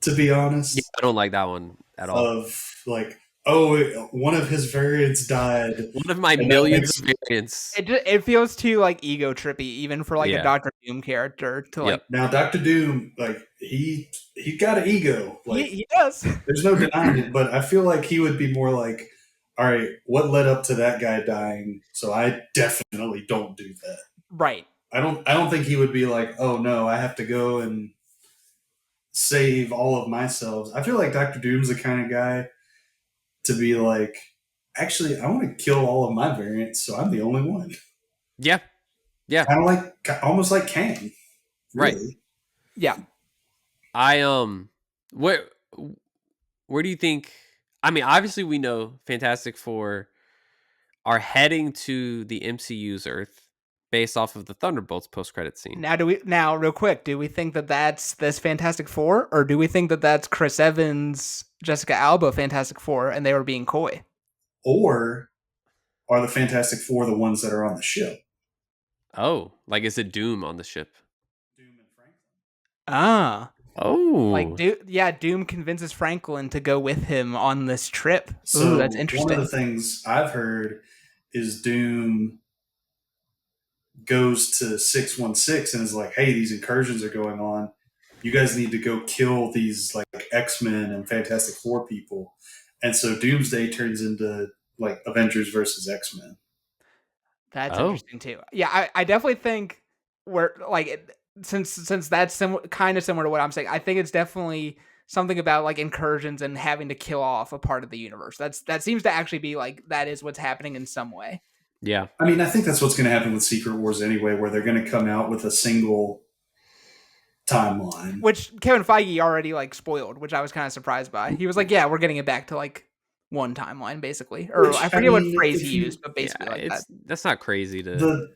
to be honest. Yeah, I don't like that one at all. Of like, one of his variants died. One of my millions of variants. It feels too like ego trippy, even for like a Doctor Doom character to like. Now, Doctor Doom, like he got an ego. Like he does. There's no denying it, but I feel like he would be more like, all right, what led up to that guy dying? So I definitely don't do that. Right. I don't think he would be like, oh no, I have to go and save all of myself. I feel like Doctor Doom's the kind of guy to be like, actually, I want to kill all of my variants, so I'm the only one. Yeah. Yeah. Kind of like, almost like Kang. Really. Right. Yeah. Where do you think? I mean, obviously we know Fantastic Four are heading to the MCU's Earth based off of the Thunderbolts post-credit scene. Now, real quick, do we think that that's this Fantastic Four, or do we think that that's Chris Evans, Jessica Alba Fantastic Four, and they were being coy? Or are the Fantastic Four the ones that are on the ship? Oh, like is it Doom on the ship? Doom and Franklin. Ah. Oh, like Doom convinces Franklin to go with him on this trip. So that's interesting. One of the things I've heard is Doom goes to 616 and is like, "Hey, these incursions are going on. You guys need to go kill these like X-Men and Fantastic Four people." And so Doomsday turns into like Avengers versus X-Men. That's interesting too. Yeah, I definitely think we're like. Since that's kind of similar to what I'm saying, I think it's definitely something about like incursions and having to kill off a part of the universe. That seems to actually be like that is what's happening in some way. Yeah, I mean, I think that's what's going to happen with Secret Wars anyway, where they're going to come out with a single timeline, which Kevin Feige already like spoiled, which I was kind of surprised by. He was like, "Yeah, we're getting it back to like one timeline, basically," or I forget what phrase he used, but basically like that. That's not crazy to.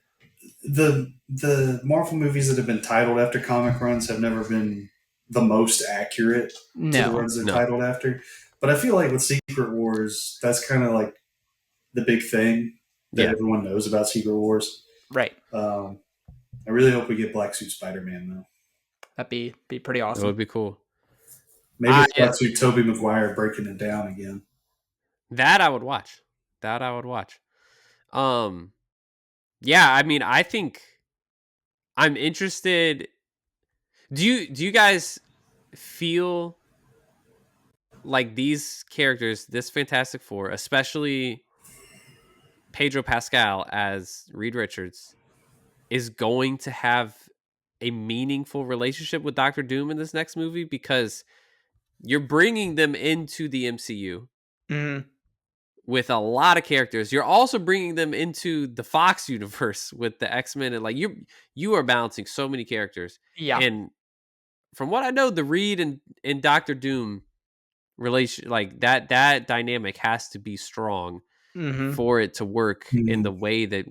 The Marvel movies that have been titled after comic runs have never been the most accurate to the runs they're titled after. But I feel like with Secret Wars, that's kind of like the big thing that everyone knows about Secret Wars. Right. I really hope we get Black Suit Spider-Man, though. That'd be pretty awesome. That would be cool. Maybe Black Suit Tobey Maguire breaking it down again. That I would watch. Yeah, I mean, I think I'm interested. Do you guys feel like these characters, this Fantastic Four, especially Pedro Pascal as Reed Richards, is going to have a meaningful relationship with Doctor Doom in this next movie? Because you're bringing them into the MCU. Mm-hmm. With a lot of characters. You're also bringing them into the Fox universe with the X-Men, and like you are balancing so many characters. Yeah. And from what I know, the Reed and Doctor Doom relation, like that dynamic has to be strong for it to work in the way that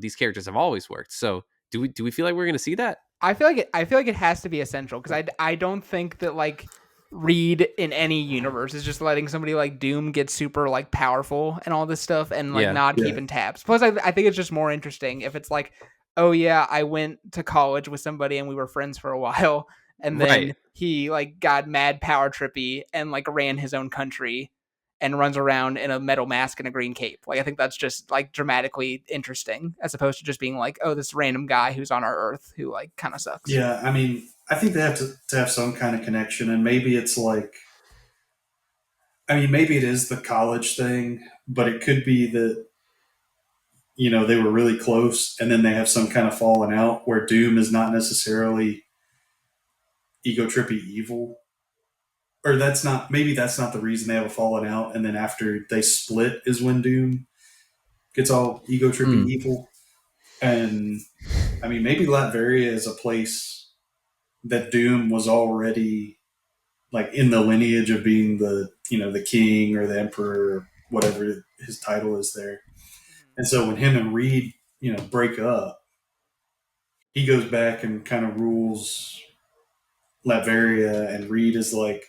these characters have always worked. So do we feel like we're going to see that? I feel like it has to be essential, because I don't think that like Reed in any universe is just letting somebody like Doom get super like powerful and all this stuff and like not keeping tabs. Plus, I think it's just more interesting if it's like, oh yeah, I went to college with somebody and we were friends for a while, and then Right. he like got mad power trippy and like ran his own country and runs around in a metal mask and a green cape. Like I think that's just like dramatically interesting as opposed to just being like, oh, this random guy who's on our Earth who like kind of sucks. Yeah, I mean, I think they have to have some kind of connection, and maybe it's like, I mean, maybe it is the college thing, but it could be that, they were really close, and then they have some kind of falling out where Doom is not necessarily ego trippy evil, or that's not the reason they have a falling out, and then after they split is when Doom gets all ego trippy evil. And I mean, maybe Latveria is a place that Doom was already like in the lineage of being the king or the emperor or whatever his title is there. And so when him and Reed break up, he goes back and kind of rules Latveria, and Reed is like,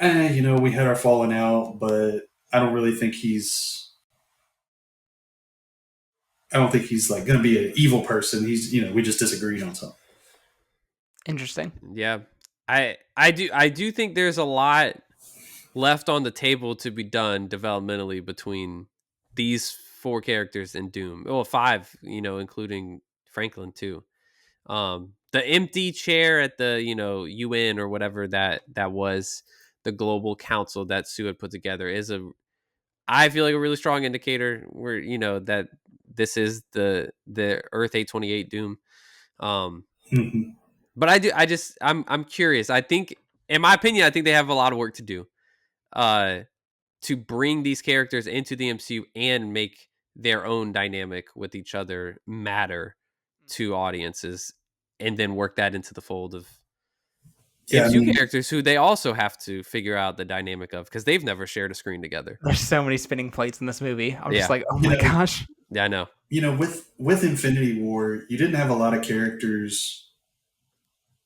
we had our falling out, but I don't really think I don't think he's like going to be an evil person. We just disagreed on something. Interesting. Yeah. I do think there's a lot left on the table to be done developmentally between these 4 characters in Doom. Well, 5, including Franklin too. The empty chair at the, UN or whatever that was, the global council that Sue had put together, is I feel like a really strong indicator where, that this is the Earth 828 Doom. But I'm curious. I think, in my opinion, I think they have a lot of work to do to bring these characters into the MCU and make their own dynamic with each other matter to audiences, and then work that into the fold of Yeah, I MCU mean, characters who they also have to figure out the dynamic of, because they've never shared a screen together. There's so many spinning plates in this movie. I'm just Yeah. like, oh my gosh. Yeah, I know. with Infinity War, you didn't have a lot of characters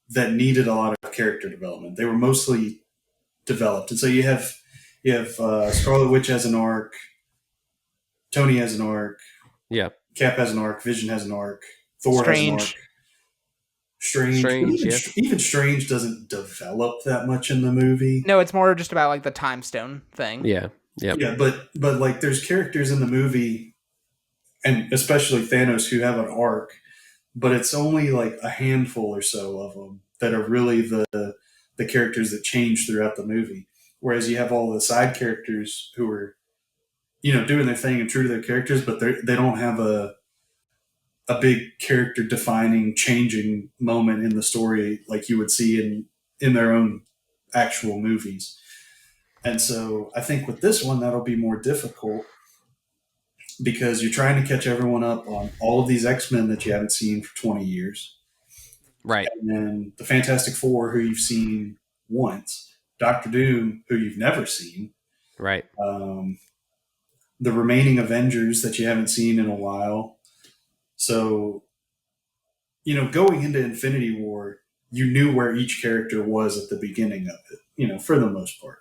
that needed a lot of character development. They were mostly developed, and so you have Scarlet Witch has an arc, Tony has an arc, Yeah. Cap has an arc, Vision has an arc, Thor has an arc. Strange. Strange, yeah. even Strange doesn't develop that much in the movie. No, it's more just about like the time stone thing. Yeah. Yep. Yeah, but like there's characters in the movie, and especially Thanos, who have an arc, but it's only like a handful or so of them that are really the characters that change throughout the movie. Whereas you have all the side characters who are, doing their thing and true to their characters, but they don't have a big character defining changing moment in the story like you would see in their own actual movies. And so I think with this one that'll be more difficult because you're trying to catch everyone up on all of these X-Men that you haven't seen for 20 years. Right. And then the Fantastic Four, who you've seen once, Doctor Doom, who you've never seen, Right. The remaining Avengers that you haven't seen in a while. So, going into Infinity War, you knew where each character was at the beginning of it, for the most part.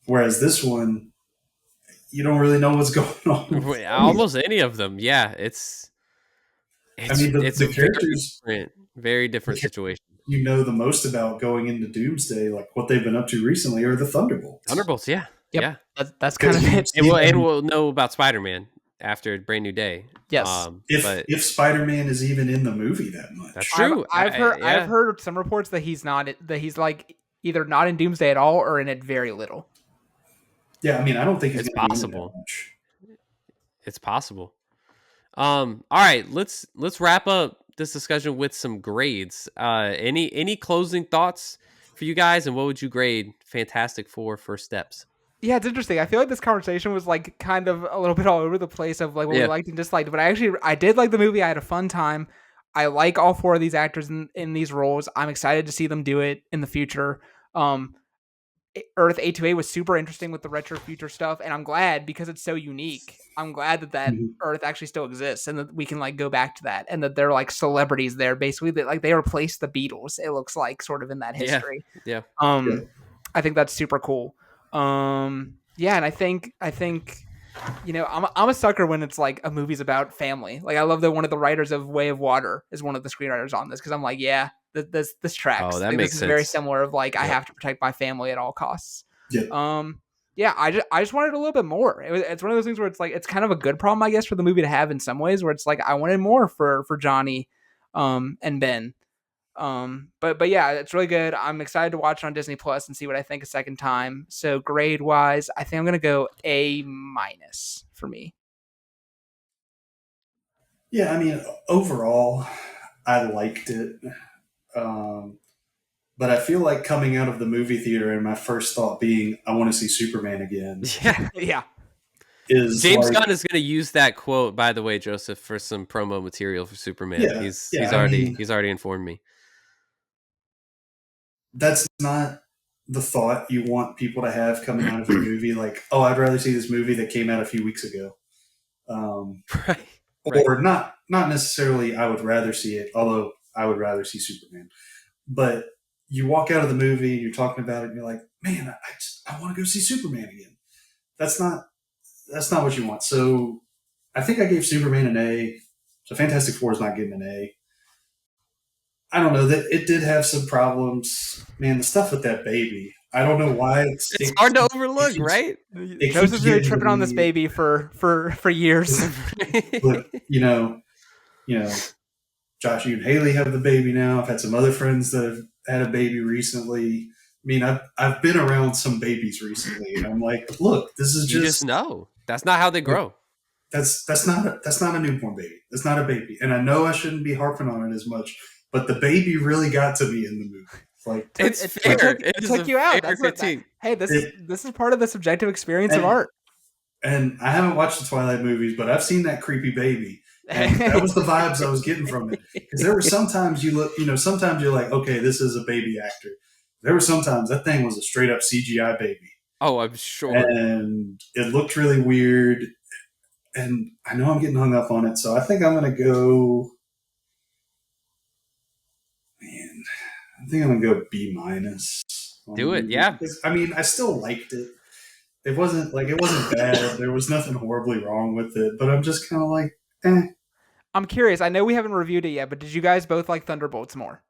Whereas this one, you don't really know what's going on. Almost any of them. Yeah. It's the a characters, very different situation. The most about going into Doomsday, like what they've been up to recently, are the Thunderbolts. Thunderbolts, yeah. Yep. Yeah. That's kind of it. And we'll know about Spider-Man after a Brand New Day. Yes. If Spider-Man is even in the movie that much. That's true. I've heard some reports that he's like either not in Doomsday at all or in it very little. Yeah, I mean, I don't think it's possible. It's possible. All right, let's wrap up this discussion with some grades. Any closing thoughts for you guys, and what would you grade Fantastic Four First Steps? Yeah, it's interesting. I feel like this conversation was like kind of a little bit all over the place of like what we liked and disliked, but I did like the movie. I had a fun time. I like all 4 of these actors in these roles. I'm excited to see them do it in the future. Earth 828 was super interesting with the retro future stuff, and I'm glad because it's so unique. I'm glad that Earth actually still exists and that we can like go back to that, and that they're like celebrities there basically that like they replaced the Beatles. It looks like sort of in that history. Yeah. I think that's super cool. And I think I'm a sucker when it's like a movie's about family. Like I love that one of the writers of Way of Water is one of the screenwriters on this because I'm like, yeah, this tracks. Oh, that Like this makes is very sense. similar of like I Yep. have to protect my family at all costs. Yeah. Yeah, I just wanted a little bit more. It's one of those things where it's like it's kind of a good problem, I guess, for the movie to have in some ways, where it's like I wanted more for Johnny, and Ben. But yeah, it's really good. I'm excited to watch it on Disney Plus and see what I think a second time. So grade wise, I think I'm gonna go A- for me. Yeah, I mean, overall, I liked it. Um, but I feel like coming out of the movie theater and my first thought being, I want to see Superman again, Yeah. Yeah. is James like, Gunn is going to use that quote, by the way, Joseph, for some promo material for Superman. yeah, He's yeah. he's I already mean, he's already informed me. that's not the thought you want people to have coming out of a movie. Like, oh, I'd rather see this movie that came out a few weeks ago. Right. Right. Or not necessarily I would rather see it, although I would rather see Superman. But you walk out of the movie and you're talking about it and you're like, man, I want to go see Superman again. That's not what you want. So I think I gave Superman an A. So Fantastic Four is not getting an A. I don't know, that it did have some problems. Man, the stuff with that baby. I don't know why It's hard to overlook, keeps, right? it Joseph's keeps been getting tripping to on this me. baby for years. But Josh, you and Haley have the baby now. I've had some other friends that have had a baby recently. I mean, I've been around some babies recently, and I'm like, look, this is You just know that's not how they grow. that's not a newborn baby. That's not a baby. And I know I shouldn't be harping on it as much, but the baby really got to me in the movie. Like, It's It fair. it took you out. That's critique. hey, this It- is part of the subjective experience of and- art. and I haven't watched the Twilight movies, but I've seen that creepy baby. And that was the vibes I was getting from it. Because there were sometimes sometimes you're like, okay, this is a baby actor. There were sometimes that thing was a straight up CGI baby. Oh, I'm sure. And it looked really weird. And I know I'm getting hung up on it, so I think I'm going to go. Man, I think I'm going to go B minus. Do it, yeah. Because, I mean, I still liked it. It wasn't bad. There was nothing horribly wrong with it, but I'm just kind of like, eh. I'm curious. I know we haven't reviewed it yet, but did you guys both like Thunderbolts more?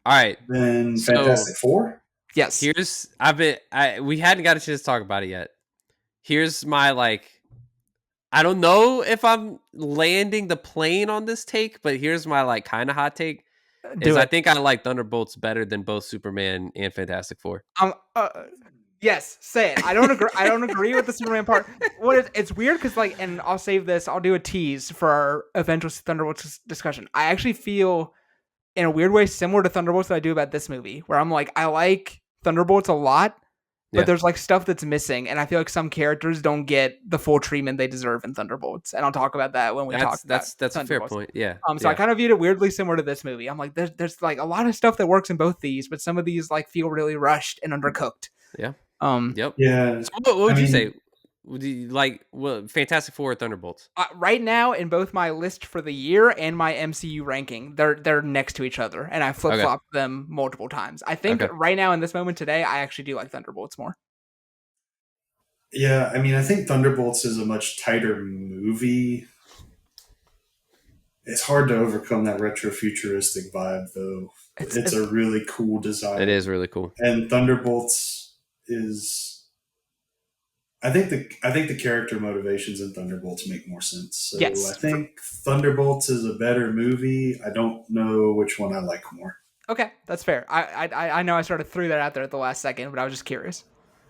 All right. Then So- Fantastic Four. Yes. We hadn't got a chance to talk about it yet. Here's my I don't know if I'm landing the plane on this take, but here's my kind of hot take. I think I like Thunderbolts better than both Superman and Fantastic Four. Yes, say it. I don't agree. I don't agree with the Superman part. It's weird because and I'll save this. I'll do a tease for our Avengers Thunderbolts discussion. I actually feel, in a weird way, similar to Thunderbolts that I do about this movie, where I'm like, I like Thunderbolts a lot, but there's stuff that's missing, and I feel like some characters don't get the full treatment they deserve in Thunderbolts, and I'll talk about that when we talk. That's a fair point. Yeah. So I kind of viewed it weirdly similar to this movie. I'm like, there's a lot of stuff that works in both these, but some of these feel really rushed and undercooked. Yeah. Yep. Yeah. So what would you say? Would you Fantastic Four or Thunderbolts? Right now, in both my list for the year and my MCU ranking, they're next to each other, and I flip flopped them multiple times. I think right now in this moment today, I actually do like Thunderbolts more. Yeah, I mean, I think Thunderbolts is a much tighter movie. It's hard to overcome that retro-futuristic vibe, though. It's a really cool design. It is really cool. And Thunderbolts is, I think the character motivations in Thunderbolts make more sense. So yes. I think Thunderbolts is a better movie. I don't know which one I like more. Okay, that's fair. I know I sort of threw that out there at the last second, but I was just curious.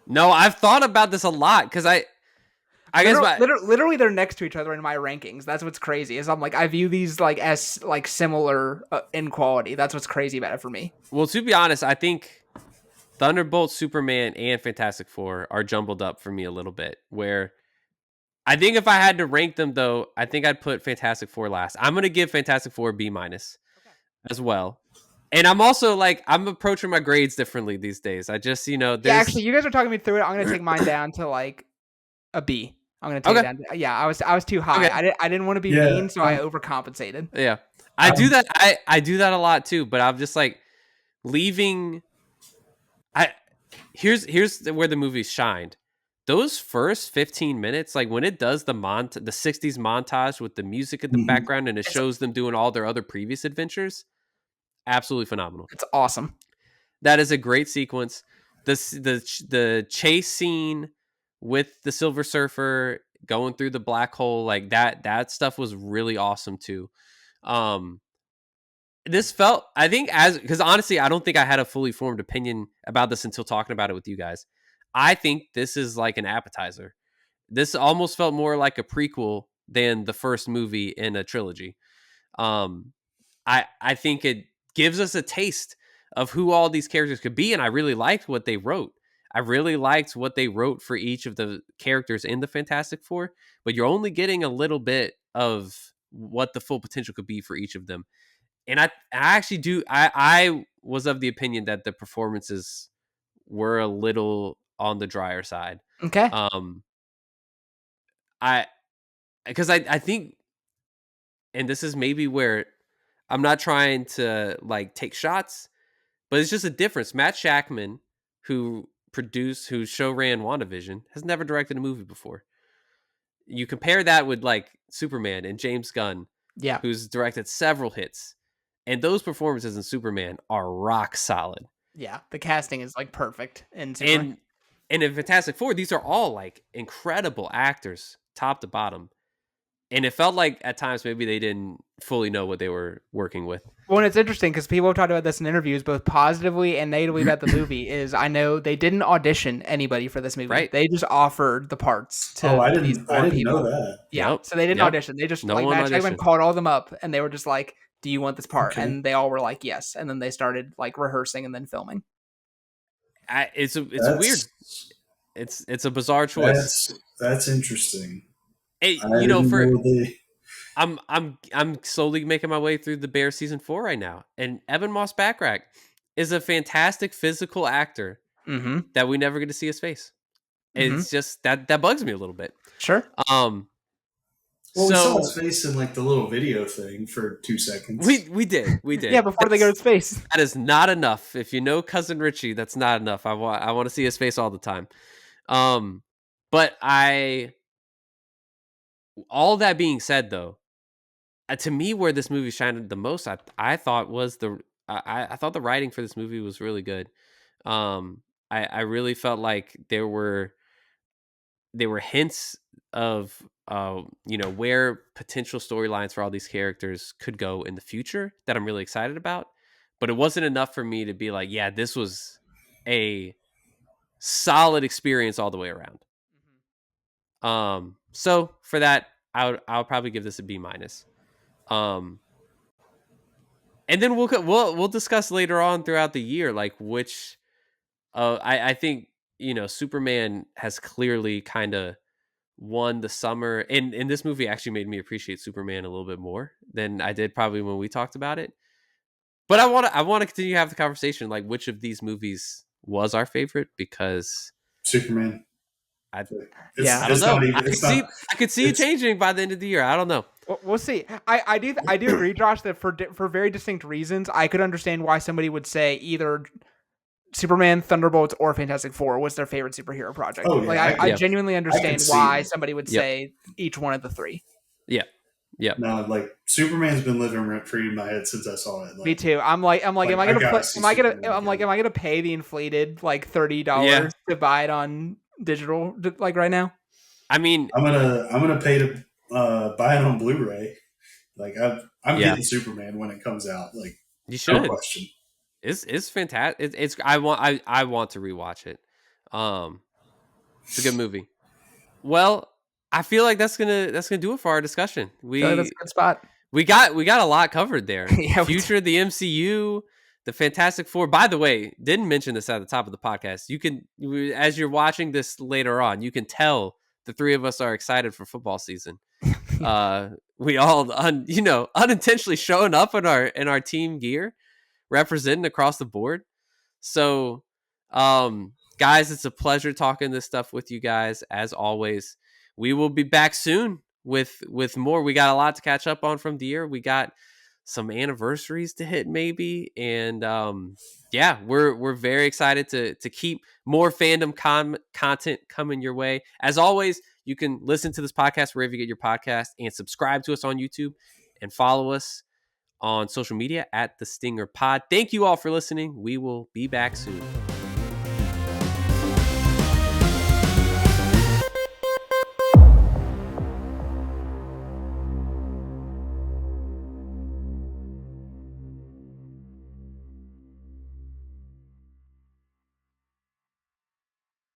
No, I've thought about this a lot because I guess literally they're next to each other in my rankings. That's what's crazy. Is I'm like I view these as similar in quality. That's what's crazy about it for me. Well, to be honest, I think Thunderbolts, Superman, and Fantastic Four are jumbled up for me a little bit. Where I think if I had to rank them, though, I think I'd put Fantastic Four last. I'm gonna give Fantastic Four B- as well. And I'm also I'm approaching my grades differently these days. I just actually, you guys are talking me through it. I'm gonna take mine down to a B. I'm gonna take it down. I was too high. Okay. I didn't want to be mean, so I overcompensated. Yeah, I do that. I do that a lot too. But I'm just leaving. Here's where the movie shined. those first 15 minutes, like when it does the 60s montage with the music in the Mhm. background and it It's shows them doing all their other previous adventures, absolutely phenomenal. it's awesome. That is a great sequence. The chase scene with the Silver Surfer going through the black hole, like that stuff was really awesome too. Um, this felt, I think, as because honestly, I don't think I had a fully formed opinion about this until talking about it with you guys. I think this is like an appetizer. This almost felt more like a prequel than the first movie in a trilogy. Um, I think it gives us a taste of who all these characters could be, and I really liked what they wrote. I really liked what they wrote for each of the characters in the Fantastic Four, but you're only getting a little bit of what the full potential could be for each of them. And I actually do. I was of the opinion that the performances were a little on the drier side. Okay. Um, I because I think, and this is maybe where I'm not trying to like take shots, but it's just a difference. Matt Shackman, who show ran WandaVision, has never directed a movie before. You compare that with like Superman and James Gunn, Yeah. who's directed several hits, and those performances in Superman are rock solid. Yeah. The casting is like perfect in Superman. And in Fantastic Four, these are all like incredible actors, top to bottom. And it felt like at times maybe they didn't fully know what they were working with. Well, and it's interesting because people have talked about this in interviews, both positively and negatively about the movie. Is I know they didn't audition anybody for this movie; Right. they just offered the parts to Oh, I these didn't. four I didn't people. know that. Yeah, Yep. so they didn't Yep. audition. They just No like one Matt Shackman auditioned. called all of them up, and they were just like, "Do you want this part?" Okay. And they all were like, "Yes." And then they started like rehearsing and then filming. It's weird. It's a bizarre choice. That's interesting. Hey, I didn't know they. I'm slowly making my way through the Bear season 4 right now, and Evan Moss Backrack is a fantastic physical actor Mm-hmm. that we never get to see his face. Mm-hmm. It's just that bugs me a little bit. Sure. Well, we saw So his face in like the little video thing for 2 seconds. we did. Yeah, before they go to space. That is not enough. If you know Cousin Richie, that's not enough. I want to see his face all the time. But all that being said, though, to me, where this movie shined the most, I thought was I thought the writing for this movie was really good. I really felt like there were hints of where potential storylines for all these characters could go in the future that I'm really excited about, but it wasn't enough for me to be like, yeah, this was a solid experience all the way around. So for that, I'll probably give this a B minus. And then we'll discuss later on throughout the year like which I think Superman has clearly kind of won the summer, and this movie actually made me appreciate Superman a little bit more than I did probably when we talked about it. But I want to continue to have the conversation like which of these movies was our favorite, because Superman. I Yeah. I don't know. I could see it it's- changing by the end of the year. I don't know. We'll see. I do agree, Josh, that for very distinct reasons, I could understand why somebody would say either Superman, Thunderbolts, or Fantastic Four was their favorite superhero project. Oh, yeah, Like I genuinely understand see why it. somebody would Yep. say each one of the three. Yeah. No, like Superman's been living rent free in my head since I saw it. Like, Me too. I'm like, am I I gonna gotta put, see am I gonna, Superman I'm like, again. am I gonna pay the inflated like $30 Yeah. to buy it on digital like right now? I mean, I'm gonna pay to buy it on Blu-ray. Like I'm Yeah. getting Superman when it comes out. Like you no should. question. It's fantastic. It's I want to rewatch it. It's a good movie. Well, I feel like that's gonna do it for our discussion. I feel like that's a good spot. We got a lot covered there. Yeah, we Future of the MCU, the Fantastic Four. By the way, didn't mention this at the top of the podcast. You can, as you're watching this later on, you can tell the three of us are excited for football season. We all unintentionally showing up in our team gear, representing across the board. So, guys, it's a pleasure talking this stuff with you guys. As always, we will be back soon with more. We got a lot to catch up on from the year. We got some anniversaries to hit maybe, and yeah, we're very excited to keep more fandom content coming your way. As always, you can listen to this podcast wherever you get your podcast, and subscribe to us on YouTube, and follow us on social media at The Stinger Pod. Thank you all for listening. We will be back soon.